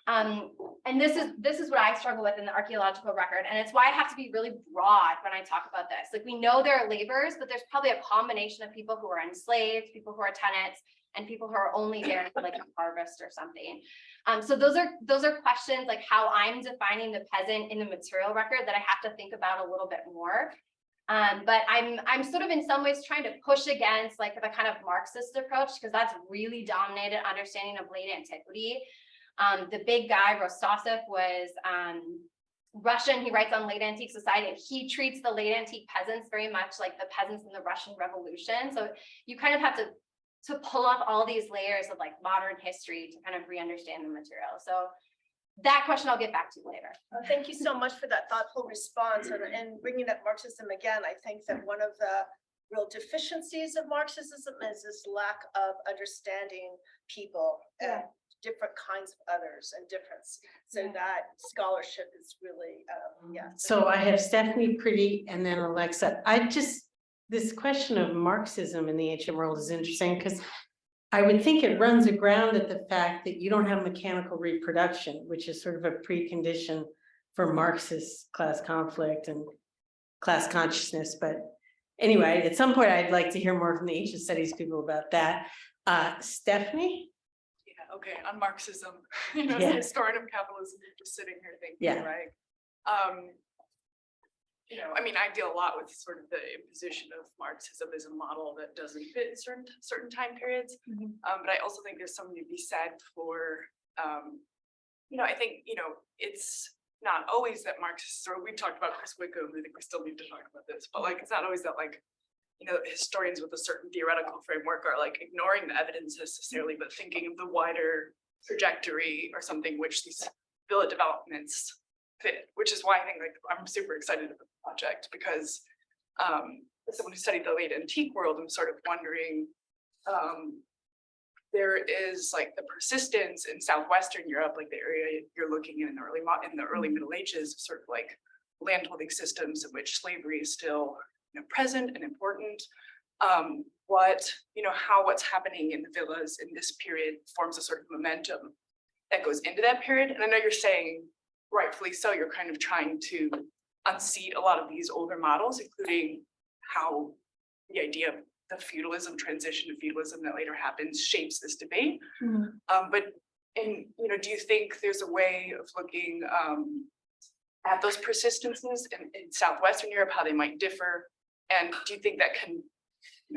and this is what I struggle with in the archaeological record. And it's why I have to be really broad when I talk about this. Like we know there are laborers, but there's probably a combination of people who are enslaved, people who are tenants, and people who are only there for like a harvest or something. So those are questions like how I'm defining the peasant in the material record that I have to think about a little bit more. But I'm sort of in some ways trying to push against like the kind of Marxist approach, because that's really dominated understanding of late antiquity. The big guy, Rostasov, was Russian. He writes on late antique society, and he treats the late antique peasants very much like the peasants in the Russian Revolution. So you kind of have to pull up all these layers of like modern history to kind of re-understand the material. So that question I'll get back to later. Thank you so much for that thoughtful response, and bringing up Marxism again. I think that one of the real deficiencies of Marxism is this lack of understanding people and different kinds of others and difference. So that scholarship is really, So I have Stephanie, Pretty, and then Alexa. This question of Marxism in the ancient world is interesting, because I would think it runs aground at the fact that you don't have mechanical reproduction, which is sort of a precondition for Marxist class conflict and class consciousness. But anyway, at some point, I'd like to hear more from the ancient studies people about that. Stephanie? Yeah, okay, on Marxism, as a historian of capitalism, you're just sitting here thinking, right? I mean, I deal a lot with sort of the imposition of Marxism as a model that doesn't fit in certain time periods. But I also think there's something to be said for, I think, it's not always that Marxists, or we've talked about Chris Wickham, I think we still need to talk about this, but like, it's not always that like, historians with a certain theoretical framework are like ignoring the evidence necessarily, but thinking of the wider trajectory or something which these villa developments fit, which is why I think like I'm super excited about the project, because as someone who studied the late antique world, I'm sort of wondering, there is like the persistence in Southwestern Europe, like the area you're looking in the early Middle Ages, sort of like landholding systems in which slavery is still present and important. How what's happening in the villas in this period forms a sort of momentum that goes into that period. And I know you're saying rightfully so, you're kind of trying to unseat a lot of these older models, including how the idea of the feudalism, transition to feudalism that later happens shapes this debate. But do you think there's a way of looking at those persistences in Southwestern Europe, how they might differ? And do you think that can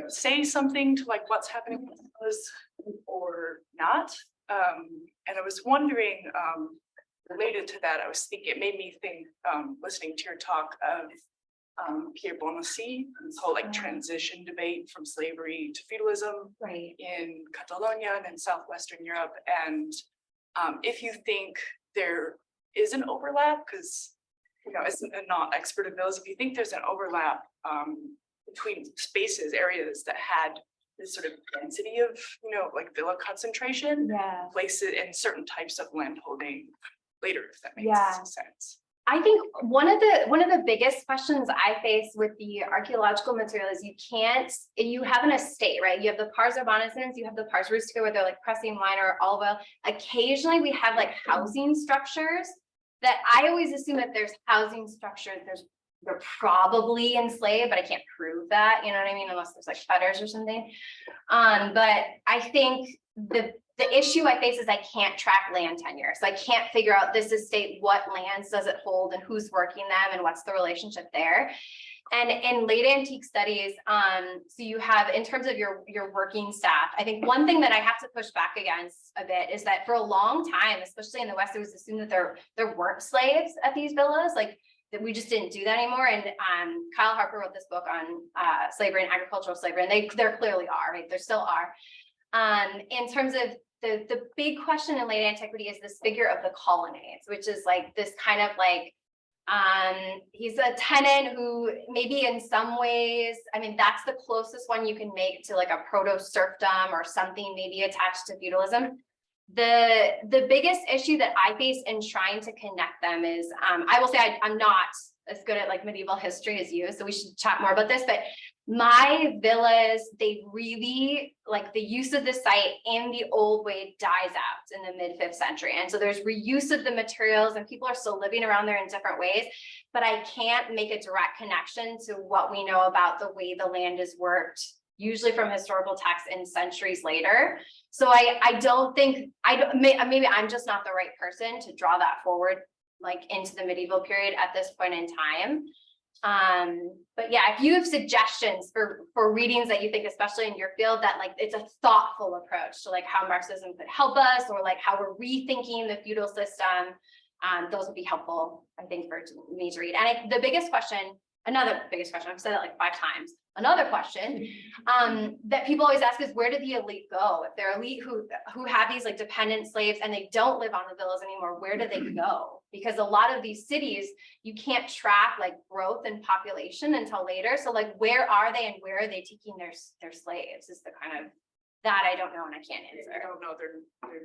say something to like what's happening with those or not? And I was wondering, related to that, I was thinking, it made me think, listening to your talk of Pierre Bonacy, this whole like transition debate from slavery to feudalism in Catalonia and in Southwestern Europe. And if you think there is an overlap, because as a not expert of those, if you think there's an overlap between spaces, areas that had this sort of density of, like villa concentration, places and certain types of land holding later, if that makes sense. I think one of the biggest questions I face with the archaeological material is you have an estate, right? You have the pars urbaniscens, you have the pars rustica where they're like pressing lime or olive oil. Occasionally we have like housing structures that I always assume that there's housing structures, they're probably enslaved, but I can't prove that, you know what I mean? Unless there's like fetters or something. But I think the issue I face is I can't track land tenure. So I can't figure out this estate, what lands does it hold and who's working them and what's the relationship there. And in late antique studies, so you have, in terms of your working staff, I think one thing that I have to push back against a bit is that for a long time, especially in the West, it was assumed that there weren't slaves at these villas, like that we just didn't do that anymore. And Kyle Harper wrote this book on slavery and agricultural slavery, and there clearly are, right? There still are. In terms of the big question in late antiquity is this figure of the colonnades, which is like this kind of like, he's a tenant who maybe in some ways, I mean, that's the closest one you can make to like a proto serfdom or something maybe attached to feudalism. The biggest issue that I face in trying to connect them is, I will say I'm not as good at like medieval history as you, so we should chat more about this, but my villas, they really, like the use of the site in the old way dies out in the mid 5th century. And so there's reuse of the materials and people are still living around there in different ways, but I can't make a direct connection to what we know about the way the land is worked, usually from historical texts in centuries later. So I don't think, maybe I'm just not the right person to draw that forward like into the medieval period at this point in time. But yeah, if you have suggestions for readings that you think, especially in your field, that like it's a thoughtful approach to like how Marxism could help us, or like how we're rethinking the feudal system, those would be helpful, I think, for me to read. And the biggest question, another biggest question, I've said it like 5 times. Another question that people always ask is, where did the elite go? If they're elite who have these like dependent slaves and they don't live on the villas anymore, where do they go? Because a lot of these cities, you can't track like growth and population until later. So like, where are they and where are they taking their slaves is the kind of, that I don't know and I can't answer. I don't know their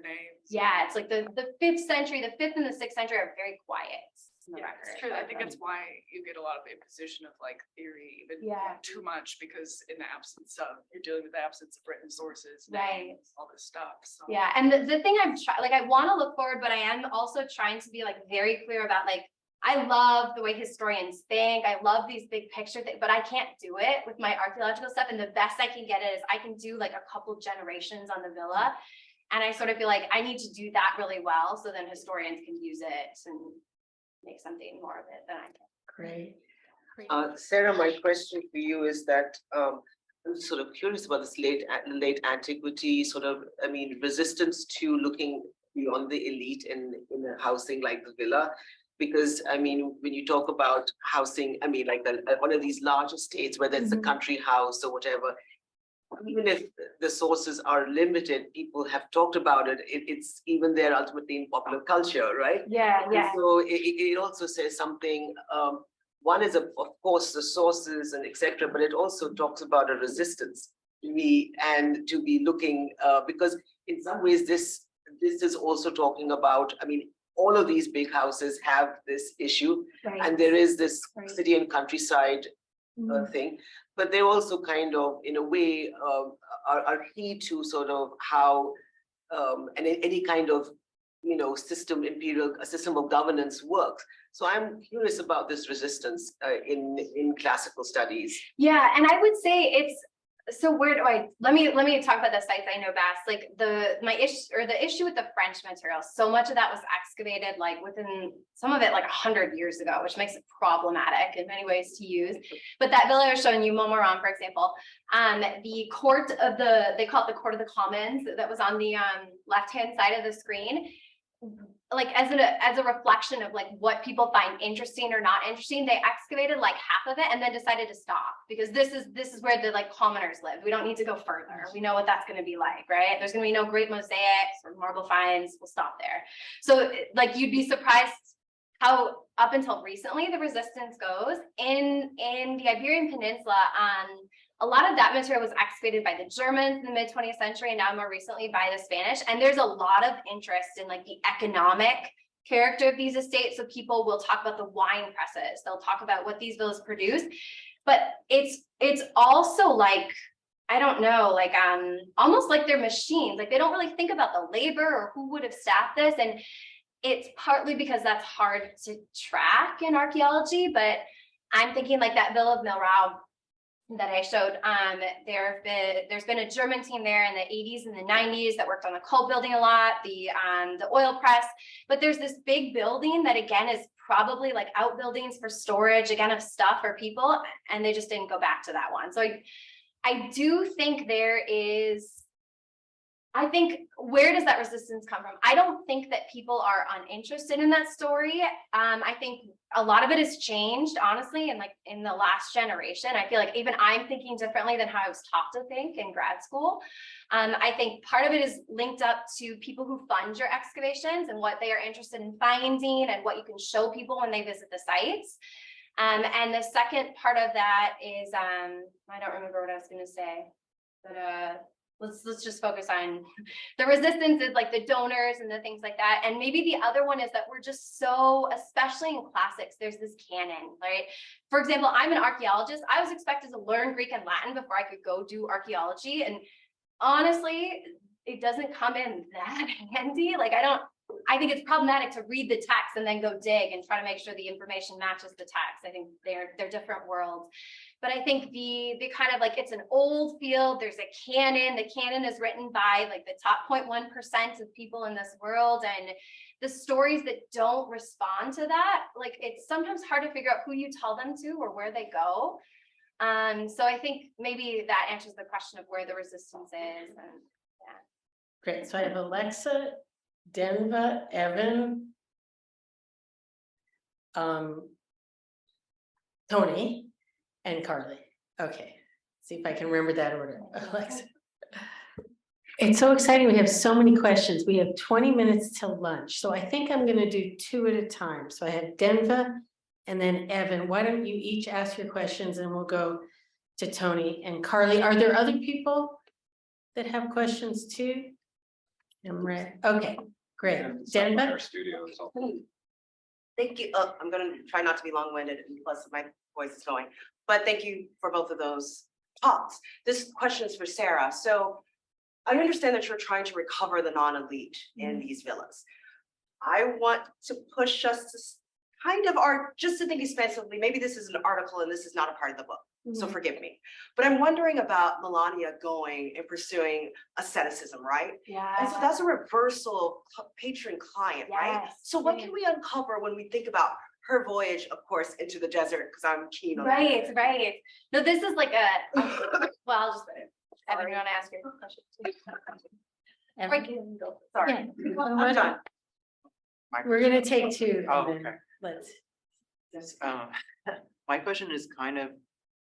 names. Yeah, it's like the 5th century, the 5th and the 6th century are very quiet. Yeah, it's true. I think that's why you get a lot of imposition of like theory, even too much, because in the absence of, you're dealing with the absence of written sources, names, all this stuff. So. Yeah, and the thing I'm trying, like I want to look forward, but I am also trying to be like very clear about like, I love the way historians think. I love these big picture things, but I can't do it with my archaeological stuff. And the best I can get it is I can do like a couple generations on the villa. And I sort of feel like I need to do that really well, so then historians can use it and make something more of it than I can. Great. Sarah, my question for you is that I'm sort of curious about this late antiquity sort of, I mean, resistance to looking beyond the elite in a housing like the villa. Because I mean, when you talk about housing, I mean, like one of these large estates, whether it's a country house or whatever, even if the sources are limited, people have talked about it. It's even there ultimately in popular culture, right? Yeah. And so it also says something. One is, of course, the sources and etc., but it also talks about a resistance to be looking, because in some ways this is also talking about, I mean, all of these big houses have this issue, and there is this city and countryside thing, but they also kind of, in a way, are key to sort of how and any kind of a system of governance works. So I'm curious about this resistance in classical studies. Yeah, and I would say it's, so where do let me talk about the sites I know best. Like the issue with the French material, so much of that was excavated like within some of it like 100 years ago, which makes it problematic in many ways to use. But that villa I was showing you, Montmorin, for example, the court of they call it the Court of the Commons, that was on the left-hand side of the screen. Like as a reflection of like what people find interesting or not interesting, they excavated like half of it and then decided to stop, because this is where the like commoners live. We don't need to go further. We know what that's going to be like, right? There's going to be no great mosaics or marble finds. We'll stop there. So like you'd be surprised how up until recently the resistance goes in the Iberian Peninsula. A lot of that material was excavated by the Germans in the mid 20th century, and now more recently by the Spanish. And there's a lot of interest in like the economic character of these estates. So people will talk about the wine presses. They'll talk about what these villas produce, but it's also like, I don't know, like almost like they're machines. Like they don't really think about the labor or who would have staffed this. And it's partly because that's hard to track in archaeology, but I'm thinking like that Villa of Milrau that I showed, there's been a German team there in the 80s and the 90s that worked on the cult building a lot, the oil press, but there's this big building that again is probably like outbuildings for storage again of stuff or people, and they just didn't go back to that one. So I do think where does that resistance come from? I don't think that people are uninterested in that story. I think a lot of it has changed, honestly, and like in the last generation. I feel like even I'm thinking differently than how I was taught to think in grad school. I think part of it is linked up to people who fund your excavations and what they are interested in finding and what you can show people when they visit the sites. And the second part of that is, I don't remember what I was going to say, but let's just focus on the resistance is like the donors and the things like that. And maybe the other one is that we're just so, especially in classics, there's this canon, right? For example, I'm an archaeologist. I was expected to learn Greek and Latin before I could go do archaeology. And honestly, it doesn't come in that handy. Like I think it's problematic to read the text and then go dig and try to make sure the information matches the text. I think they're different worlds. But I think the kind of like, it's an old field, there's a canon. The canon is written by like the top 0.1% of people in this world. And the stories that don't respond to that, like it's sometimes hard to figure out who you tell them to or where they go. So I think maybe that answers the question of where the resistance is. And yeah. Great. So I have Alexa, Denva, Evan, Tony, and Carly. Okay, see if I can remember that order. Alexa. It's so exciting. We have so many questions. We have 20 minutes till lunch. So I think I'm going to do two at a time. So I have Denva and then Evan. Why don't you each ask your questions and we'll go to Tony and Carly. Are there other people that have questions too? I'm ready. Okay, great. Denva. Thank you. I'm going to try not to be long-winded, and plus my voice is going. But thank you for both of those talks. This question is for Sarah. So I understand that you're trying to recover the non-elite in these villas. I want to push us to kind of just to think expansively. Maybe this is an article and this is not a part of the book, so forgive me. But I'm wondering about Melania going and pursuing asceticism, right? Yeah. And so that's a reversal of patron-client, right? Yes. So what can we uncover when we think about her voyage, of course, into the desert, because I'm keen on that. Right. No, this is like well, I'll just Evan, you want to ask your question? Sorry. Yeah. I'm done. We're going to take two. Oh, and then okay. Let's. My question is kind of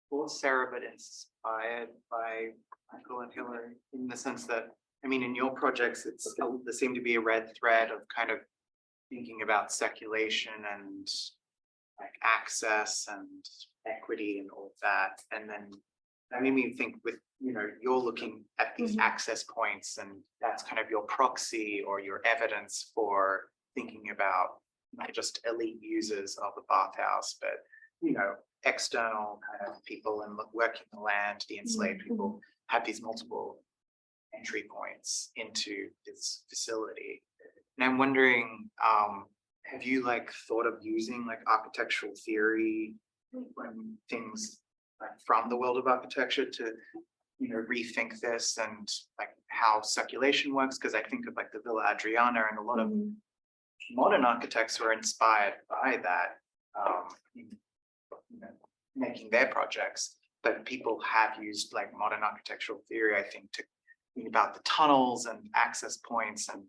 for Sarah, but inspired by Michael and Hillary in the sense that, I mean, in your projects, there seemed to be a red thread of kind of thinking about speculation and like access and equity and all of that. And then that made me think with, you're looking at these access points and that's kind of your proxy or your evidence for thinking about not just elite users of the bathhouse, but, external kind of people and working the land, the enslaved people have these multiple entry points into this facility. And I'm wondering, have you like thought of using like architectural theory when things like from the world of architecture to, you know, rethink this and like how circulation works? Because I think of like the Villa Adriana and a lot of modern architects were inspired by that, you know, making their projects. But people have used like modern architectural theory, I think, to think about the tunnels and access points and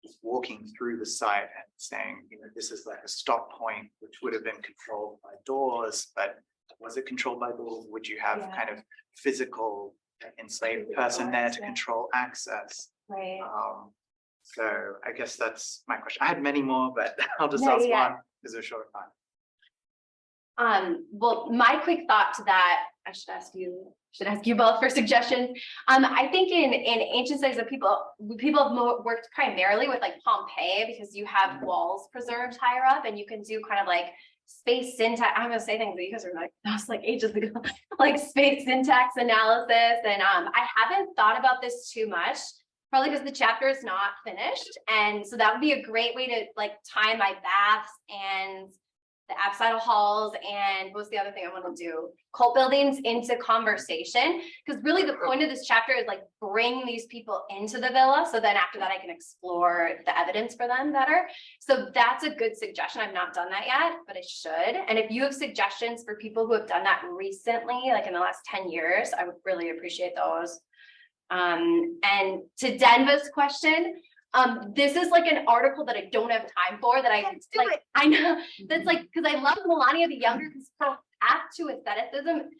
just walking through the site and saying, you know, this is like a stop point, which would have been controlled by doors, but was it controlled by doors? Would you have kind of physical enslaved person there to control access? Right. So I guess that's my question. I had many more, but I'll just ask one because they're short time. Well, my quick thought to that, I should ask you both for suggestions. I think in ancient studies of people have worked primarily with like Pompeii because you have walls preserved higher up and you can do kind of like space syntax. I'm gonna say things that you guys are like, that was like ages ago, like space syntax analysis. And I haven't thought about this too much, probably because the chapter is not finished. And so that would be a great way to like tie my baths and the apsidal halls and what's the other thing I want to do? Cult buildings into conversation. Because really the point of this chapter is like bring these people into the villa. So then after that, I can explore the evidence for them better. So that's a good suggestion. I've not done that yet, but I should. And if you have suggestions for people who have done that recently, like in the last 10 years, I would really appreciate those. And to Denva's question, this is like an article that I don't have time for that I know that's like, because I love Melania the Younger because her path to aestheticism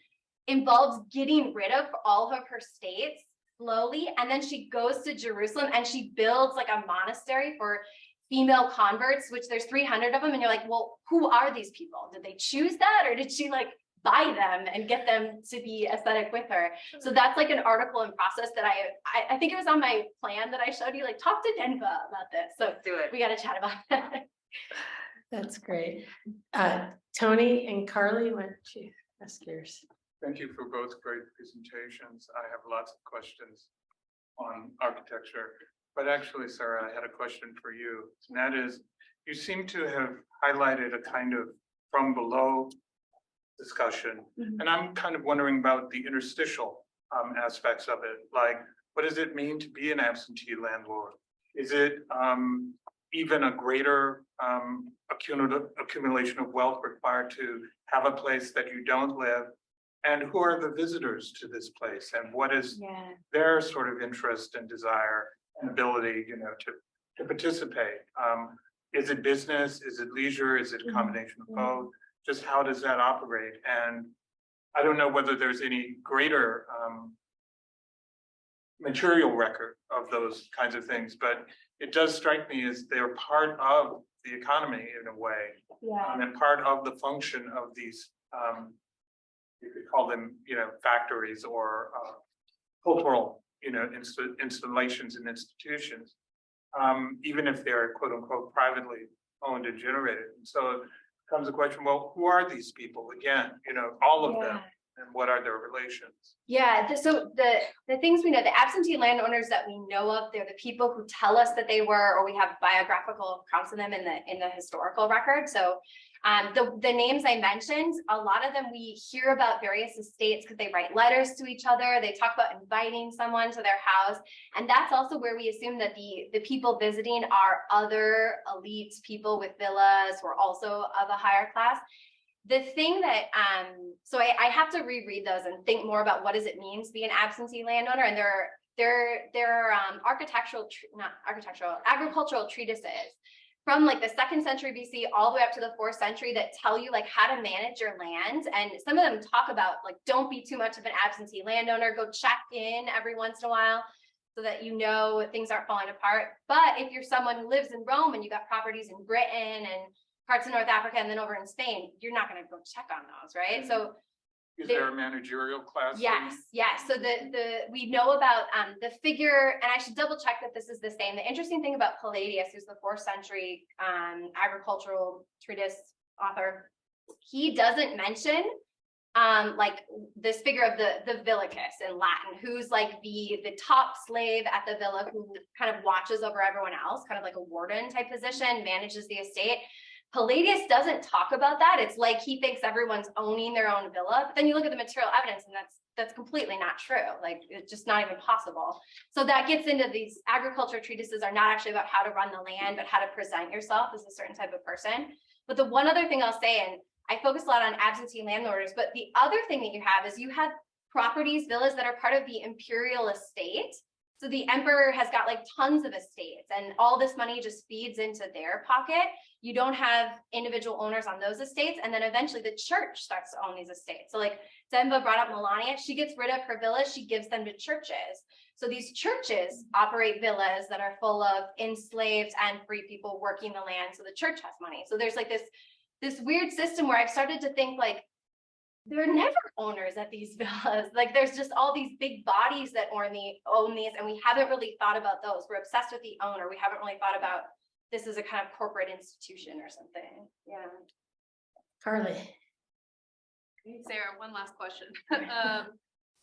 involves getting rid of all of her states slowly. And then she goes to Jerusalem and she builds like a monastery for female converts, which there's 300 of them. And you're like, well, who are these people? Did they choose that? Or did she like buy them and get them to be aesthetic with her? So that's like an article in process that I think it was on my plan that I showed you, like talk to Denva about this. So Do it. we got to chat about that. That's great. Tony and Carly, why don't you ask yours? Thank you for both great presentations. I have lots of questions on architecture, but actually, Sarah, I had a question for you. And that is, you seem to have highlighted a kind of from below discussion. And I'm kind of wondering about the interstitial aspects of it. Like, what does it mean to be an absentee landlord? Is it even a greater accumulation of wealth required to have a place that you don't live? And who are the visitors to this place? And what is their sort of interest and desire and ability, you know, to participate? Is it business? Is it leisure? Is it a combination of both? Just how does that operate? And I don't know whether there's any greater material record of those kinds of things, but it does strike me as they're part of the economy in a way, and part of the function of these, you could call them, you know, factories or cultural, you know, installations and institutions, even if they're quote unquote privately owned and generated. And so comes the question, well, who are these people? Again, you know, all of them, and what are their relations? So the things we know, the absentee landowners that we know of, they're the people who tell us that they were, or we have biographical accounts of them in the historical record. So the names I mentioned, a lot of them we hear about various estates because they write letters to each other. They talk about inviting someone to their house. And that's also where we assume that the people visiting are other elite people with villas who are also of a higher class. The thing that, so I have to reread those and think more about what does it mean to be an absentee landowner. And there are agricultural treatises from like the 2nd century BC all the way up to the 4th century that tell you like how to manage your land. And some of them talk about like, don't be too much of an absentee landowner, go check in every once in a while so that you know things aren't falling apart. But if you're someone who lives in Rome and you got properties in Britain and parts of North Africa and then over in Spain, you're not going to go check on those, right? So is there a managerial class? Yes. So we know about the figure, and I should double check that this is the same. The interesting thing about Palladius, who's the 4th century agricultural treatise author, he doesn't mention like this figure of the villicus in Latin, who's like the top slave at the villa, who kind of watches over everyone else, kind of like a warden type position, manages the estate. Palladius doesn't talk about that. It's like he thinks everyone's owning their own villa, but then you look at the material evidence and that's completely not true. Like it's just not even possible. So that gets into these agriculture treatises are not actually about how to run the land, but how to present yourself as a certain type of person. But the one other thing I'll say, and I focus a lot on absentee landlords, but the other thing that you have is you have properties, villas that are part of the imperial estate. So the emperor has got like tons of estates and all this money just feeds into their pocket. You don't have individual owners on those estates. And then eventually the church starts to own these estates. So like Zemba brought up Melania, she gets rid of her villas, she gives them to churches. So these churches operate villas that are full of enslaved and free people working the land. So the church has money. So there's like this weird system where I've started to think like, they're never owners at these villas. Like there's just all these big bodies that own these, and we haven't really thought about those. We're obsessed with the owner. We haven't really thought about this as a kind of corporate institution or something. Yeah. Carly. Sarah, one last question.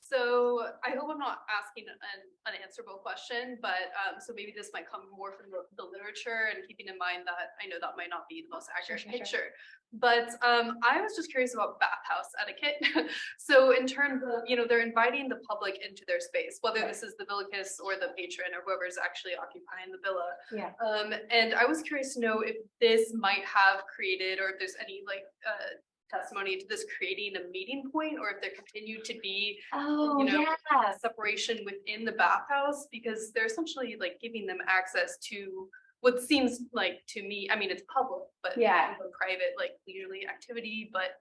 So I hope I'm not asking an unanswerable question, but so maybe this might come more from the literature and keeping in mind that I know that might not be the most accurate picture. But I was just curious about bathhouse etiquette. So in terms of, they're inviting the public into their space, whether this is the villicus or the patron or whoever's actually occupying the villa. Yeah. And I was curious to know if this might have created, or if there's any like testimony to this creating a meeting point, or if there continued to be separation within the bathhouse, because they're essentially like giving them access to what seems like to me, I mean, it's public, but a private, like leisurely activity, but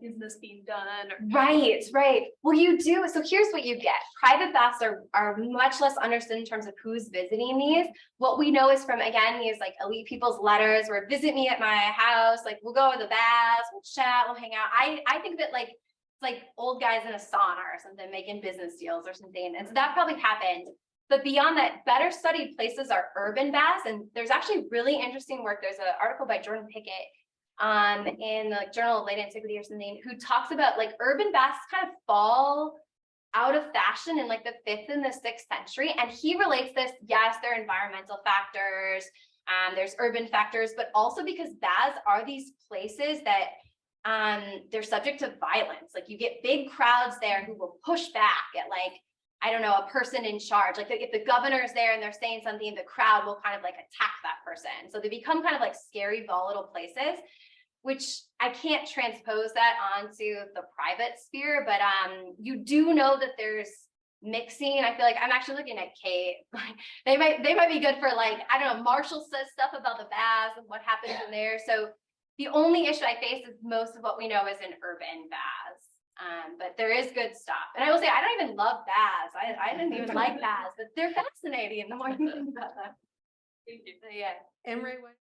is this being done? Right. Well, you do. So here's what you get. Private baths are much less understood in terms of who's visiting these. What we know is from, again, these like elite people's letters where visit me at my house, like we'll go to the baths, we'll chat, we'll hang out. I think of it like, it's like old guys in a sauna or something making business deals or something. And so that probably happened. But beyond that, better studied places are urban baths. And there's actually really interesting work. There's an article by Jordan Pickett in the Journal of Late Antiquity or something, who talks about like urban baths kind of fall out of fashion in like the 5th and the 6th century. And he relates this, yes, there are environmental factors, there's urban factors, but also because baths are these places that they're subject to violence. Like you get big crowds there who will push back at like, I don't know, a person in charge. Like if the governor's there and they're saying something, the crowd will kind of like attack that person. So they become kind of like scary, volatile places, which I can't transpose that onto the private sphere, but you do know that there's mixing. I feel like I'm actually looking at Kate. they might be good for like, I don't know, Marshall says stuff about the baths and what happens in there. So the only issue I face is most of what we know is in urban baths. But there is good stuff. And I will say, I don't even love baths. I didn't even like baths, but they're fascinating the more you think about them. Thank you. So, yeah. And Ray, what?